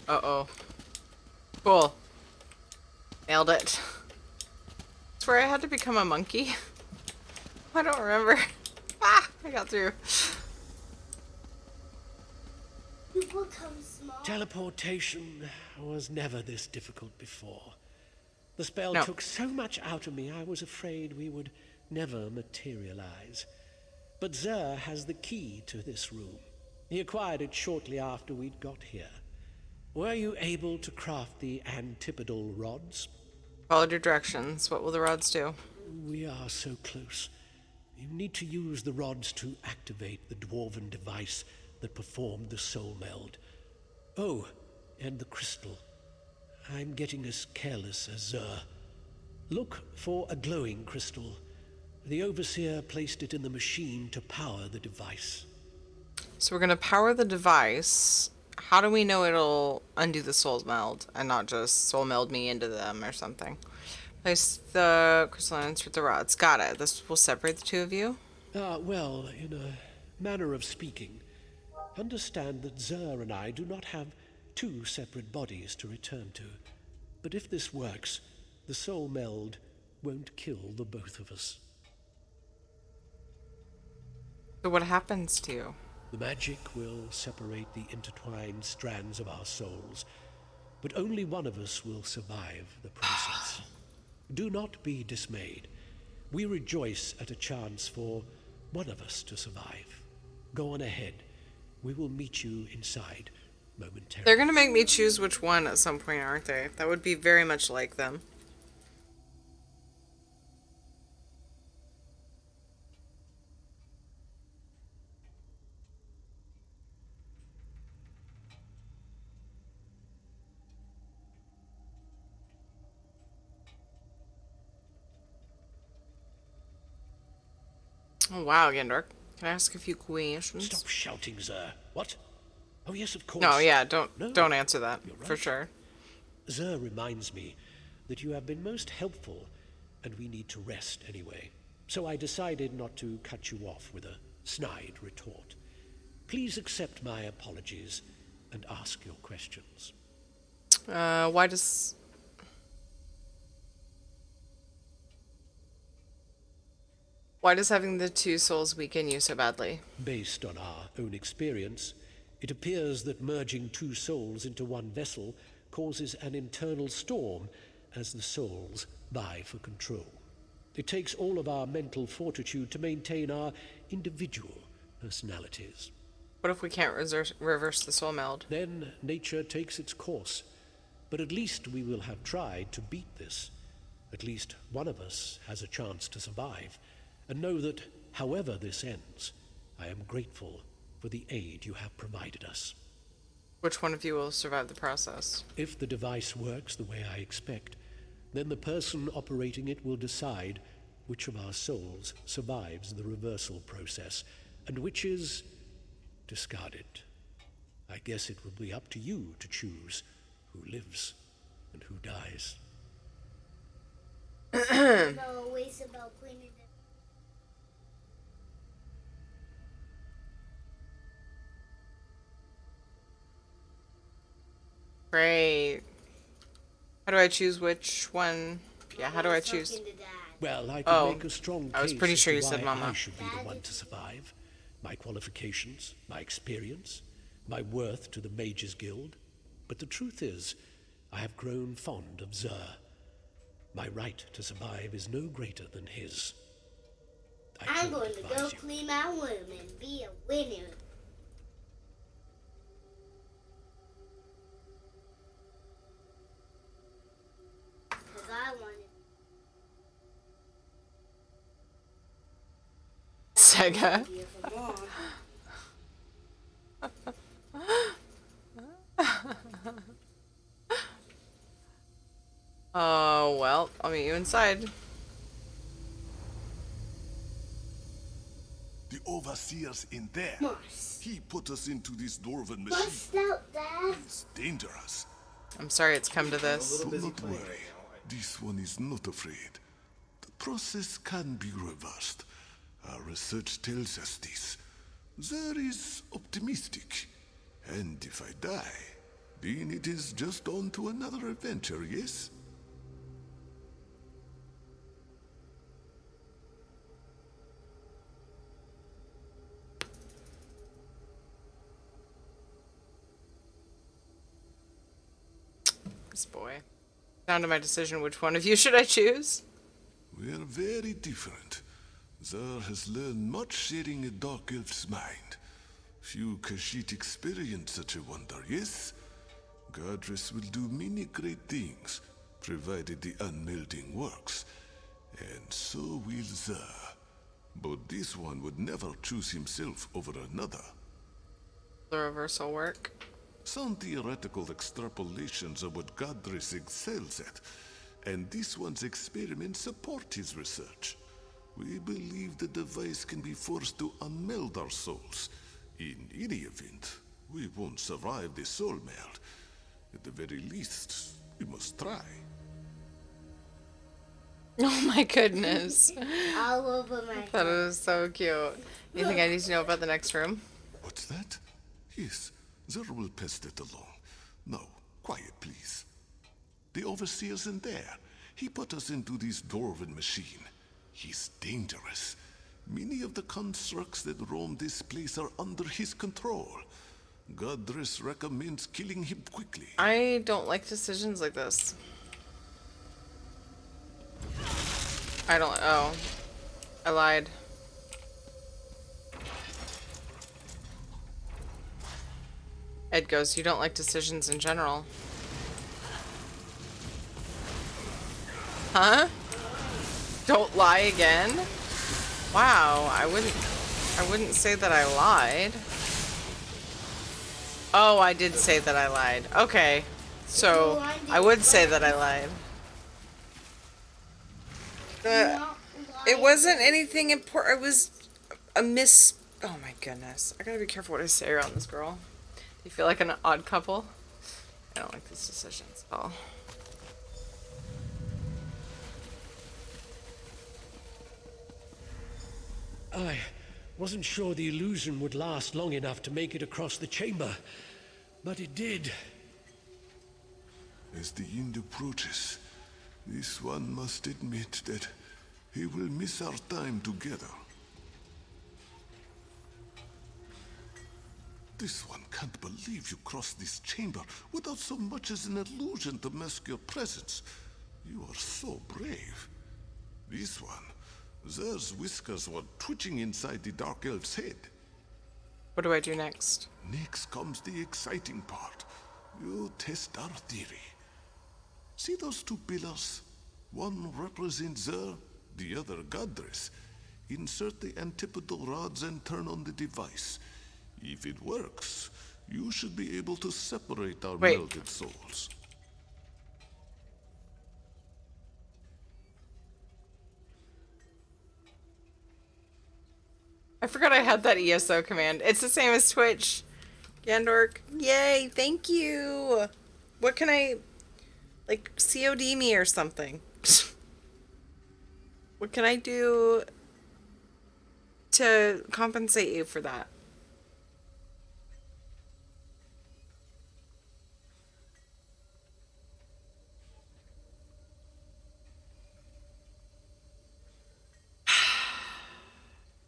S1: Uh-oh. Cool. Nailed it. That's where I had to become a monkey. I don't remember. Ah, I got through.
S14: You become small.
S13: Teleportation was never this difficult before. The spell
S1: No.
S13: took so much out of me, I was afraid we would never materialize. But Zer has the key to this room. He acquired it shortly after we'd got here. Were you able to craft the antipodal rods?
S1: Followed your directions. What will the rods do?
S13: We are so close. You need to use the rods to activate the dwarven device that performed the soul meld. Oh, and the crystal. I'm getting as careless as Zer. Look for a glowing crystal. The Overseer placed it in the machine to power the device.
S1: So we're going to power the device. How do we know it'll undo the soul meld and not just soul meld me into them or something? Place the crystallines with the rods. Got it. This will separate the two of you?
S13: Well, in a manner of speaking. Understand that Zer and I do not have 2 separate bodies to return to. But if this works, the soul meld won't kill the both of us.
S1: So what happens to you?
S13: The magic will separate the intertwined strands of our souls, but only one of us will survive the process. Do not be dismayed. We rejoice at a chance for one of us to survive. Go on ahead. We will meet you inside momentarily.
S1: They're going to make me choose which one at some point, aren't they? That would be very much like them. Oh wow, Gendork. Can I ask a few questions?
S13: Stop shouting, Zer. What? Oh yes, of course.
S1: No, yeah,
S13: No,
S1: don't answer that,
S13: you're right.
S1: for sure.
S13: Zer reminds me that you have been most helpful, and we need to rest anyway. So I decided not to cut you off with a snide retort. Please accept my apologies and ask your questions.
S1: Why does having the two souls weaken you so badly?
S13: Based on our own experience, it appears that merging two souls into one vessel causes an internal storm as the souls vie for control. It takes all of our mental fortitude to maintain our individual personalities.
S1: What if we can't reverse the soul meld?
S13: Then nature takes its course. But at least we will have tried to beat this. At least one of us has a chance to survive. And know that, however this ends, I am grateful for the aid you have provided us.
S1: Which one of you will survive the process?
S13: If the device works the way I expect, then the person operating it will decide which of our souls survives the reversal process, and which is discarded. I guess it will be up to you to choose who lives and who dies.
S14: Always about cleaning it.
S1: Great. How do I choose which one? Yeah, how do I choose?
S13: Well, I can make a strong case
S1: I was pretty sure you said
S13: why
S1: Mama.
S13: I should be the one to survive. My qualifications, my experience, my worth to the Mages Guild. But the truth is, I have grown fond of Zer. My right to survive is no greater than his.
S14: I'm going to go clean my room and be a winner. Because I want it.
S1: Sega. Oh, well, I'll meet you inside.
S5: The overseer's in there.
S14: Must.
S5: He put us into this dwarven machine.
S14: Bust out, Dad.
S5: It's dangerous.
S1: I'm sorry it's come to this.
S5: Do not worry. This one is not afraid. The process can be reversed. Our research tells us this. There is optimistic. And if I die, then it is just on to another adventure, yes?
S1: This boy. Down to my decision, which one of you should I choose?
S5: We are very different. Zer has learned much sharing a dark elf's mind. Few Khajiit experience such a wonder, yes? Godress will do many great things, provided the unmelding works. And so will Zer. But this one would never choose himself over another.
S1: The reversal work.
S5: Some theoretical extrapolations are what Godress excels at, and this one's experiments support his research. We believe the device can be forced to unmeld our souls. In any event, we won't survive the soul meld. At the very least, we must try.
S1: Oh my goodness.
S14: All over my
S1: That is so cute. You think I need to know about the next room?
S5: What's that? Yes, Zer will pass that along. Now, quiet, please. The overseer's in there. He put us into this dwarven machine. He's dangerous. Many of the constructs that roam this place are under his control. Godress recommends killing him quickly.
S1: I don't like decisions like this. Oh. I lied. Ed goes, you don't like decisions in general. Huh? Don't lie again? Wow, I wouldn't say that I lied. Oh, I did say that I lied. Okay. So, I would say that I lied. It wasn't anything important. a miss. Oh my goodness. I gotta be careful what I say around this girl. You feel like an odd couple? I don't like these decisions at all.
S13: I wasn't sure the illusion would last long enough to make it across the chamber, but it did.
S5: As the end approaches, this one must admit that he will miss our time together. This one can't believe you crossed this chamber without so much as an illusion to mask your presence. You are so brave. This one, Zer's whiskers were twitching inside the Dark Elf's head.
S1: What do I do next?
S5: Next comes the exciting part. You test our theory. See those two pillars? One represents Zer, the other Godress. Insert the antipodal rods and turn on the device. If it works, you should be able to separate our melted souls.
S1: I forgot I had that ESO command. It's the same as Twitch. Gandork. Yay, thank you. What can I... like, COD me or something? What can I do to compensate you for that?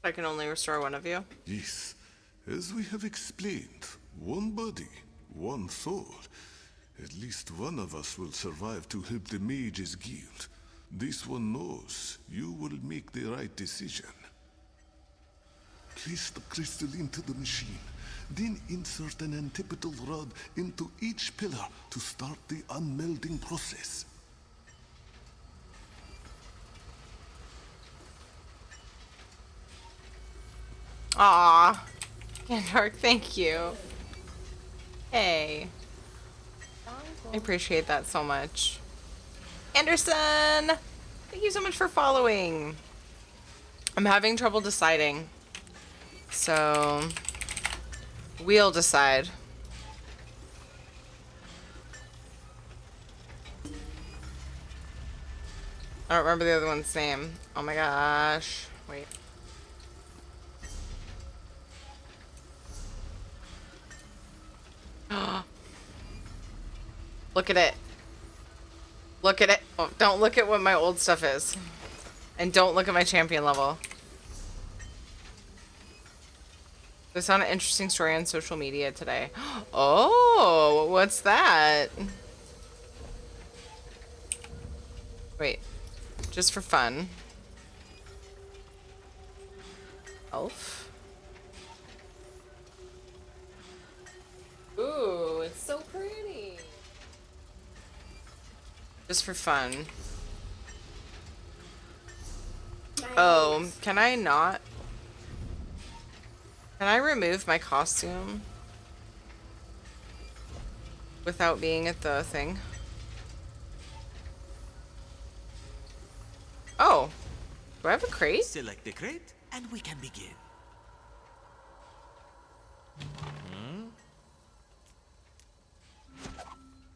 S1: I can only restore one of you?
S5: Yes. As we have explained, one body, one soul. At least one of us will survive to help the Mages Guild. This one knows you will make the right decision. Place the crystal into the machine, then insert an antipodal rod into each pillar to start the unmelding process.
S1: Aw. Gandork, thank you. Hey. I appreciate that so much. Anderson! Thank you so much for following. I'm having trouble deciding. So, we'll decide. I don't remember the other one's name. Oh my gosh. Wait. Look at it. Look at it. Oh, don't look at what my old stuff is. And don't look at my champion level. I saw an interesting story on social media today. Oh, what's that? Wait. Just for fun. Elf? Ooh, it's so pretty. Just for fun. Oh, can I not? Can I remove my costume without being at the thing? Oh, do I have a crate?
S8: Select the crate, and we can begin.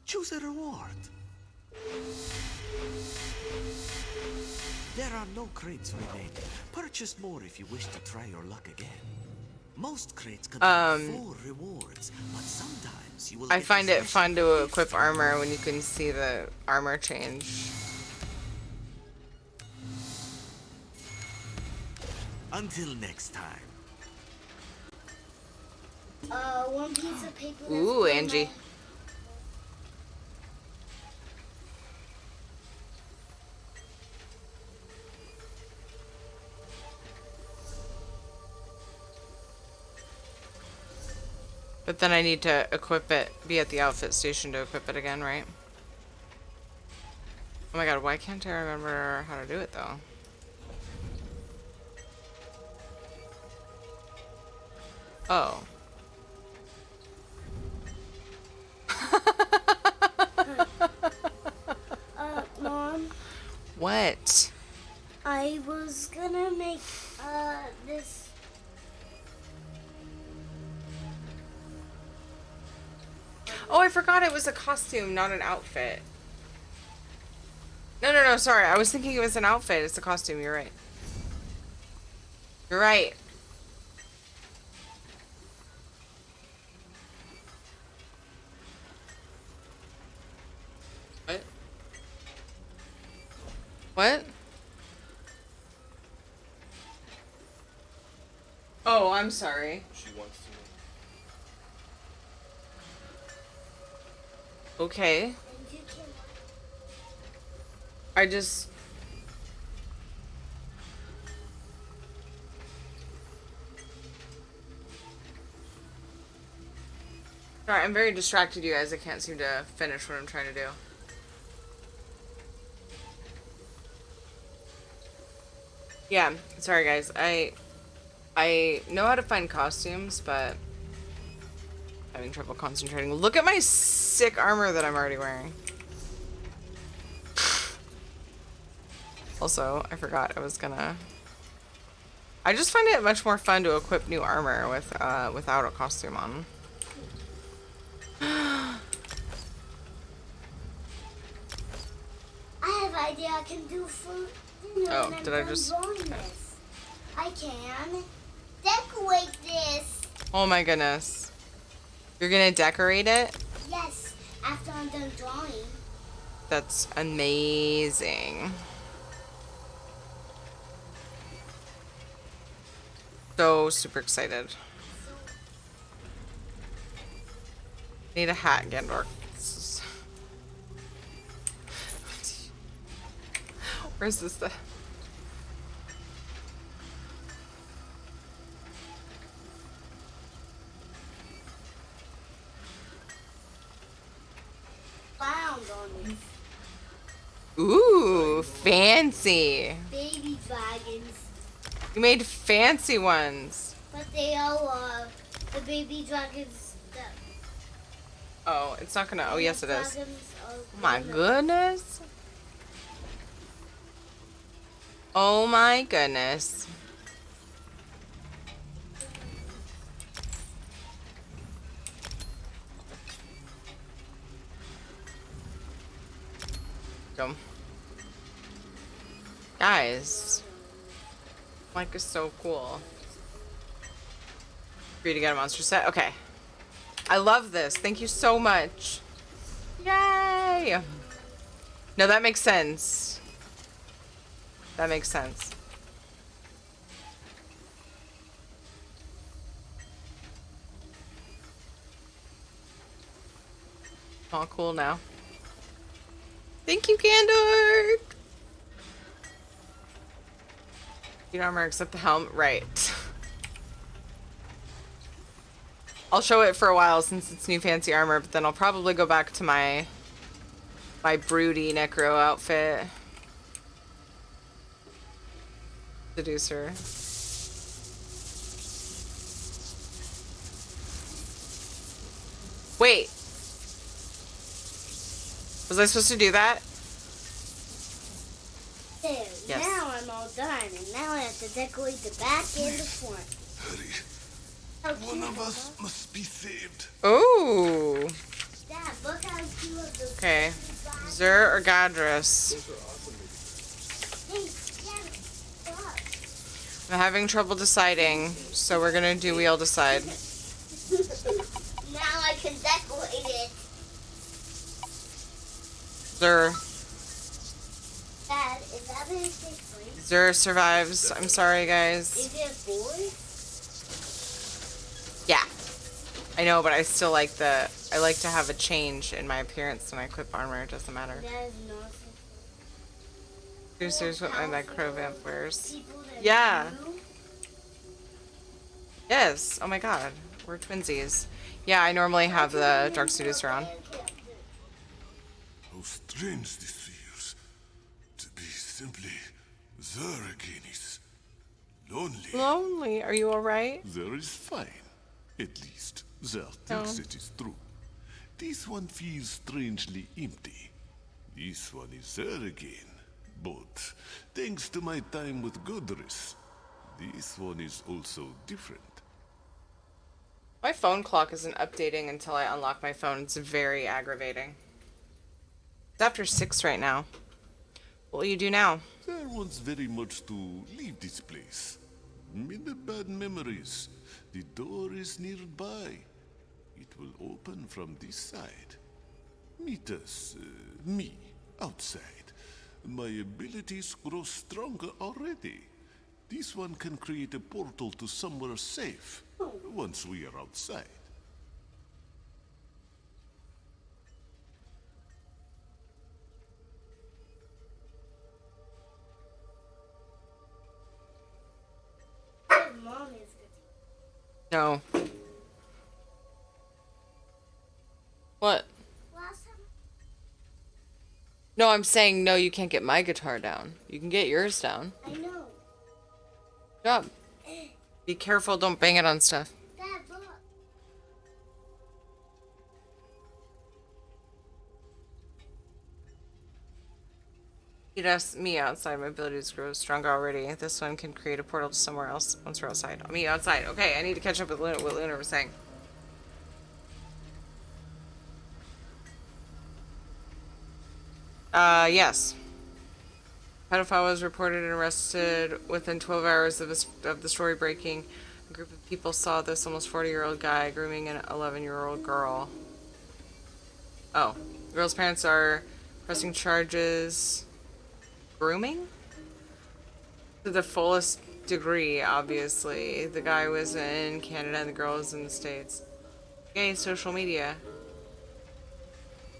S8: Choose a reward. There are no crates remaining. Purchase more if you wish to try your luck again. Most crates contain 4 rewards, but sometimes you will
S1: I
S8: get
S1: find it
S8: special
S1: fun to
S8: gifts
S1: equip
S8: from
S1: armor when you can see the armor change.
S8: Until next time.
S14: One piece of paper. that's
S1: Ooh,
S14: for
S1: Angie.
S14: my-
S1: But then I need to equip it, be at the outfit station to equip it again, right? Oh my god, why can't I remember how to do it though? Oh.
S14: Mom,
S1: What?
S14: I was gonna make, this
S1: it was a costume, not an outfit. No, sorry. I was thinking it was an outfit. It's a costume. You're right. You're right. What? What? Oh, I'm sorry.
S15: She wants to know.
S1: Okay. I just... Sorry, I'm very distracted, you guys. I can't seem to finish what I'm trying to do. Yeah, sorry guys. I know how to find costumes, but having trouble concentrating. Look at my sick armor that I'm already wearing. Also, I forgot I was gonna... I just find it much more fun to equip new armor with without a costume on.
S14: I have an idea I can do for dinner.
S1: Oh, did I just...
S14: This. I can decorate this.
S1: Oh my goodness. You're gonna decorate it?
S14: Yes, after I'm done drawing.
S1: That's amazing. So super excited. Need a hat, Gendor. Where's this stuff?
S14: Found on this.
S1: Ooh, fancy.
S14: Baby dragons.
S1: You made fancy ones.
S14: But they all are the baby dragons that...
S1: Oh, it's not gonna... Oh, yes it is.
S14: Dragons are
S1: Oh my goodness. Oh my goodness. Go. Guys. Mike is so cool. For you to get a monster set? Okay. I love this. Thank you so much. Yay! No, that makes sense. That makes sense. All cool now. Thank you, Candor! You armor except the helm. Right. I'll show it for a while since it's new fancy armor, but then I'll probably go back to my broody necro outfit. Seducer. Wait. Was I supposed to do that?
S14: There.
S1: Yes.
S14: Now I'm all done, and now I have to decorate the back and the front.
S5: Hurry. One of us must be saved.
S1: Ooh.
S14: Dad, look how cute of the...
S1: Okay. Zur or Gadrus?
S14: Hey, Dad, look.
S1: I'm having trouble deciding, so we're gonna do Wheel Decide.
S14: Now I can decorate it.
S1: Zur.
S14: Dad, is that what it takes?
S1: Zur survives. I'm sorry, guys.
S14: Is it boys?
S1: Yeah. I know, but I still like I like to have a change in my appearance when I equip armor. It doesn't matter.
S14: That is not...
S1: Producers with my micro vamp wears. Yeah. Yes. Oh my god. We're twinsies. Yeah, I normally have the Dark Seducer on.
S5: How strange this feels. To be simply there again is lonely.
S1: Lonely. Are you alright?
S5: There is fine. At least, there
S1: No.
S5: thinks it is true. This one feels strangely empty. This one is there again. But, thanks to my time with Godress, this one is also different.
S1: My phone clock isn't updating until I unlock my phone. It's very aggravating. It's after 6 right now. What will you do now?
S5: There wants very much to leave this place. Many bad memories. The door is nearby. It will open from this side. Meet us, me, outside. My abilities grow stronger already. This one can create a portal to somewhere safe, once we are outside.
S14: Mom is good.
S1: No. What?
S14: Last time.
S1: No, I'm saying no, you can't get my guitar down. You can get yours down.
S14: I know.
S1: Good job. Be careful, don't bang it on stuff.
S14: Dad, look.
S1: He asked me outside. My abilities grow stronger already. This one can create a portal to somewhere else once we're outside. Me outside. Okay, I need to catch up with Luna, what Luna was saying. Yes. Pedophile was reported and arrested within 12 hours of the story breaking. A group of people saw this almost 40-year-old guy grooming an 11-year-old girl. Oh. The girl's parents are pressing charges. Grooming? To the fullest degree, obviously. The guy was in Canada and the girl was in the States. Gay social media.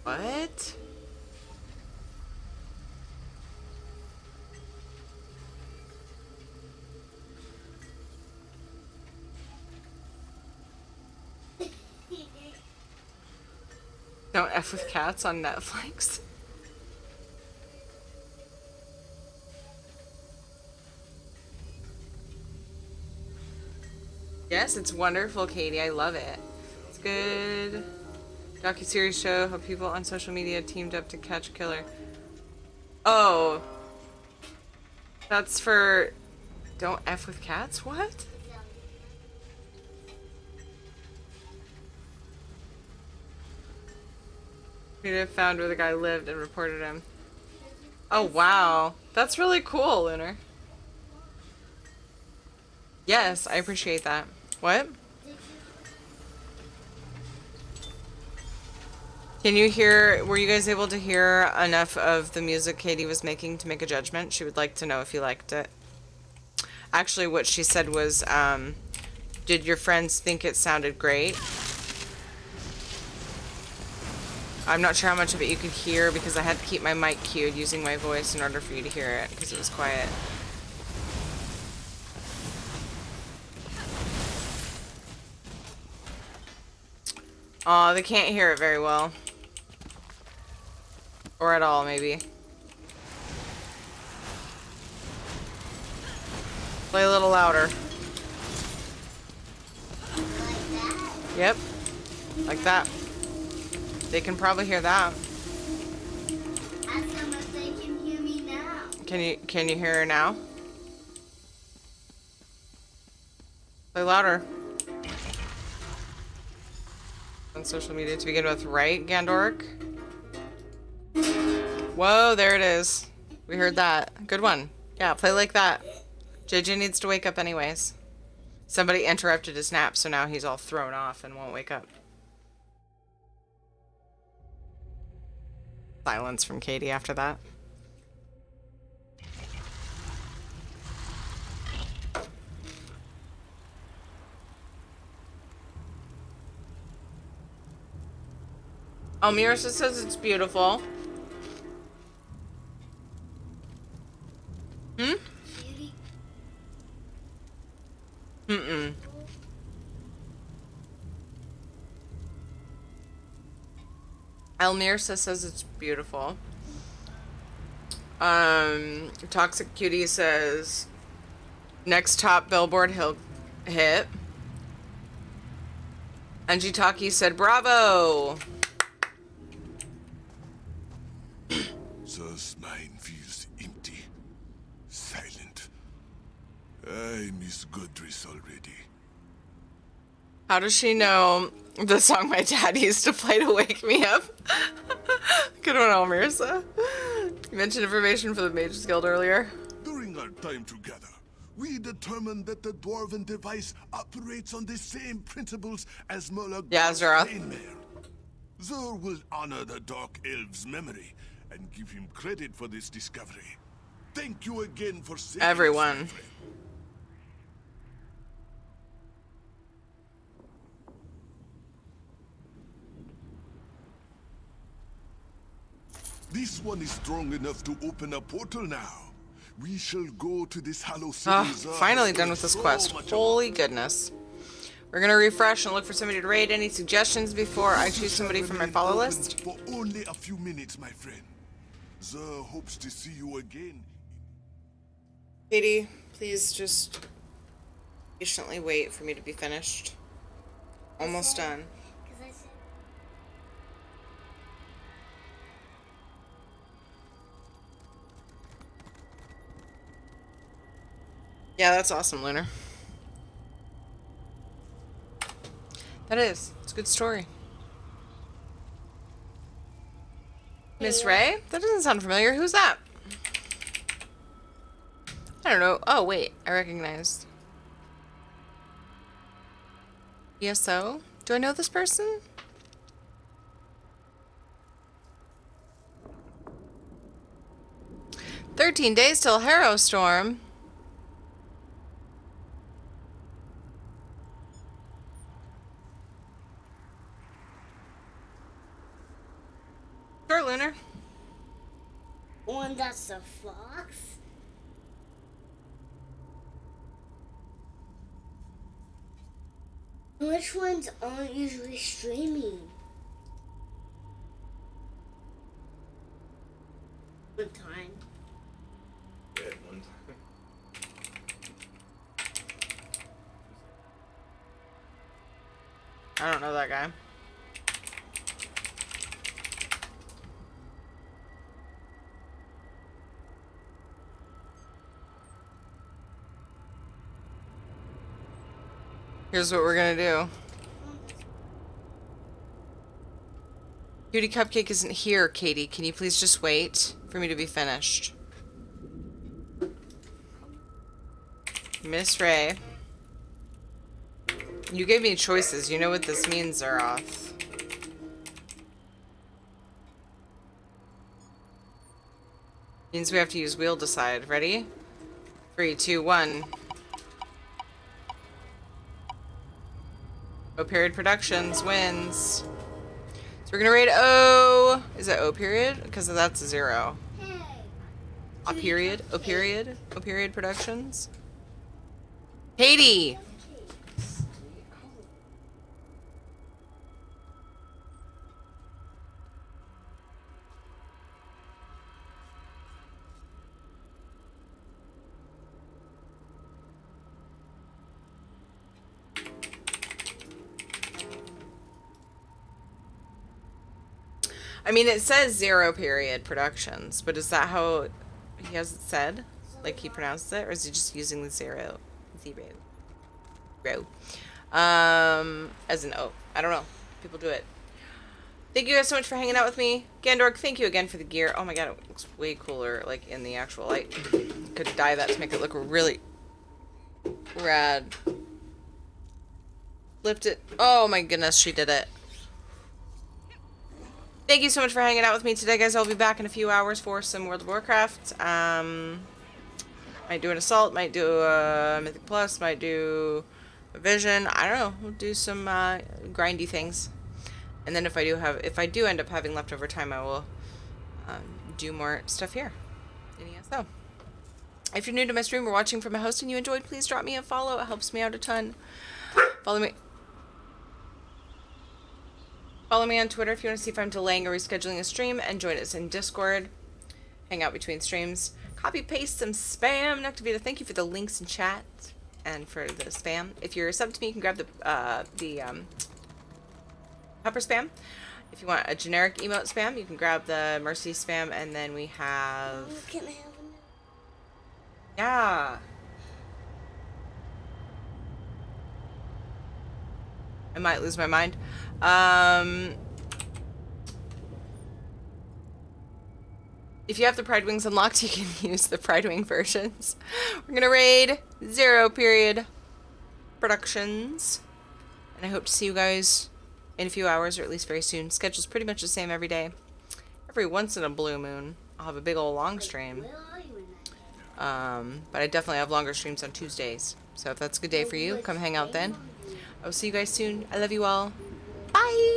S1: What? Don't F with Cats on Netflix. Yes, it's wonderful, Katie. I love it. It's good. Docu-series show how people on social media teamed up to catch a killer. Oh. That's for Don't F with Cats? What? Peter found where the guy lived and reported him. Oh, wow. That's really cool, Lunar. Yes, I appreciate that. What? Can you hear, were you guys able to hear enough of the music Katie was making to make a judgment? She would like to know if you liked it. Actually, what she said was, did your friends think it sounded great? I'm not sure how much of it you could hear because I had to keep my mic cued using my voice in order for you to hear it because it was quiet. Aw, they can't hear it very well. Or at all, maybe. Play a little louder.
S14: Like that?
S1: Yep. Like that. They can probably hear that.
S14: Ask them if they can hear me now.
S1: Can you hear her now? Play louder. On social media to begin with, right, Gandoric? Whoa, there it is. We heard that. Good one. Yeah, play like that. JJ needs to wake up anyways. Somebody interrupted his nap, so now he's all thrown off and won't wake up. Silence from Katie after that. Mirsa says it's beautiful. Hmm? Mm-mm. Elmirsa says it's beautiful. Toxic Cutie says next top Billboard he'll hit. Angie Taki said bravo.
S5: Thus mine feels empty, silent. I miss Godric already.
S1: How does she know the song my dad used to play to wake me up? Good one, Almirza. You mentioned information for the Mages Guild earlier.
S5: During our time together, we determined that the dwarven device operates on the same principles as Mulag's Planemare. Zur will honor the Dark Elf's memory and give him credit for this discovery. Thank you again for saving us,
S1: everyone.
S5: my friend. This one is strong enough to open a portal now. We shall go to this hollow city.
S1: Finally done with this quest. Holy goodness. We're gonna refresh and look for somebody to raid. Any suggestions before I choose somebody from my follow list?
S5: For only a few minutes, my friend. Zur hopes to see you again.
S1: Katie, please just patiently wait for me to be finished. Almost done. Yeah, that's awesome, Lunar. That is. It's a good story. Miss Ray? That doesn't sound familiar. Who's that? I don't know. Oh, wait. I recognize. ESO? Do I know this person? "13 days till Harrow Storm." Sure, Lunar.
S14: One that's a fox. Which ones aren't usually streaming? One time.
S1: Good, one time. I don't know that guy. Here's what we're gonna do. Cutie Cupcake isn't here, Katie. Can you please just wait for me to be finished? Miss Ray. You gave me choices. You know what this means, Zeroth. Means we have to use wheel decide. Ready? 3, 2, 1. O period Productions wins. So we're gonna rate O. Is it O period? Because that's a 0. A period. O period. O period Productions. Katie. I mean, it says 0 period Productions, but is that how he has it said? Like he pronounces it? Or is he just using the 0? As an O. I don't know. People do it. Thank you guys so much for hanging out with me. Gandork, thank you again for the gear. Oh my god, it looks way cooler, like, in the actual light. Could dye that to make it look really rad. Lift it. Oh my goodness, she did it. Thank you so much for hanging out with me today, guys. I'll be back in a few hours for some World of Warcraft. Might do an Assault, might do a Mythic Plus, might do a Vision. I don't know. We'll do some grindy things. And then if I do end up having leftover time, I will do more stuff here in ESO. If you're new to my stream or watching from a host and you enjoyed, please drop me a follow. It helps me out a ton. Follow me on Twitter if you want to see if I'm delaying or rescheduling a stream, and join us in Discord. Hang out between streams. Copy paste some spam. Noctavita, thank you for the links in chat and for the spam. If you're sub to me, you can grab the pepper spam. If you want a generic emote spam, you can grab the mercy spam, and then we have.
S14: Can I have one?
S1: Yeah. I might lose my mind. If you have the Pride Wings unlocked, you can use the Pride Wing versions. We're gonna raid 0 period productions. And I hope to see you guys in a few hours, or at least very soon. Schedule's pretty much the same every day. Every once in a blue moon, I'll have a big old long stream. But I definitely have longer streams on Tuesdays. So if that's a good day for you, come hang out then. I will see you guys soon. I love you all. Bye!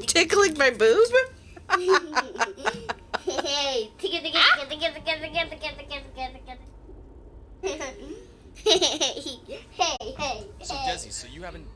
S1: Tickling my boob?
S14: Hey, hey, hey.
S10: So Desi, so you haven't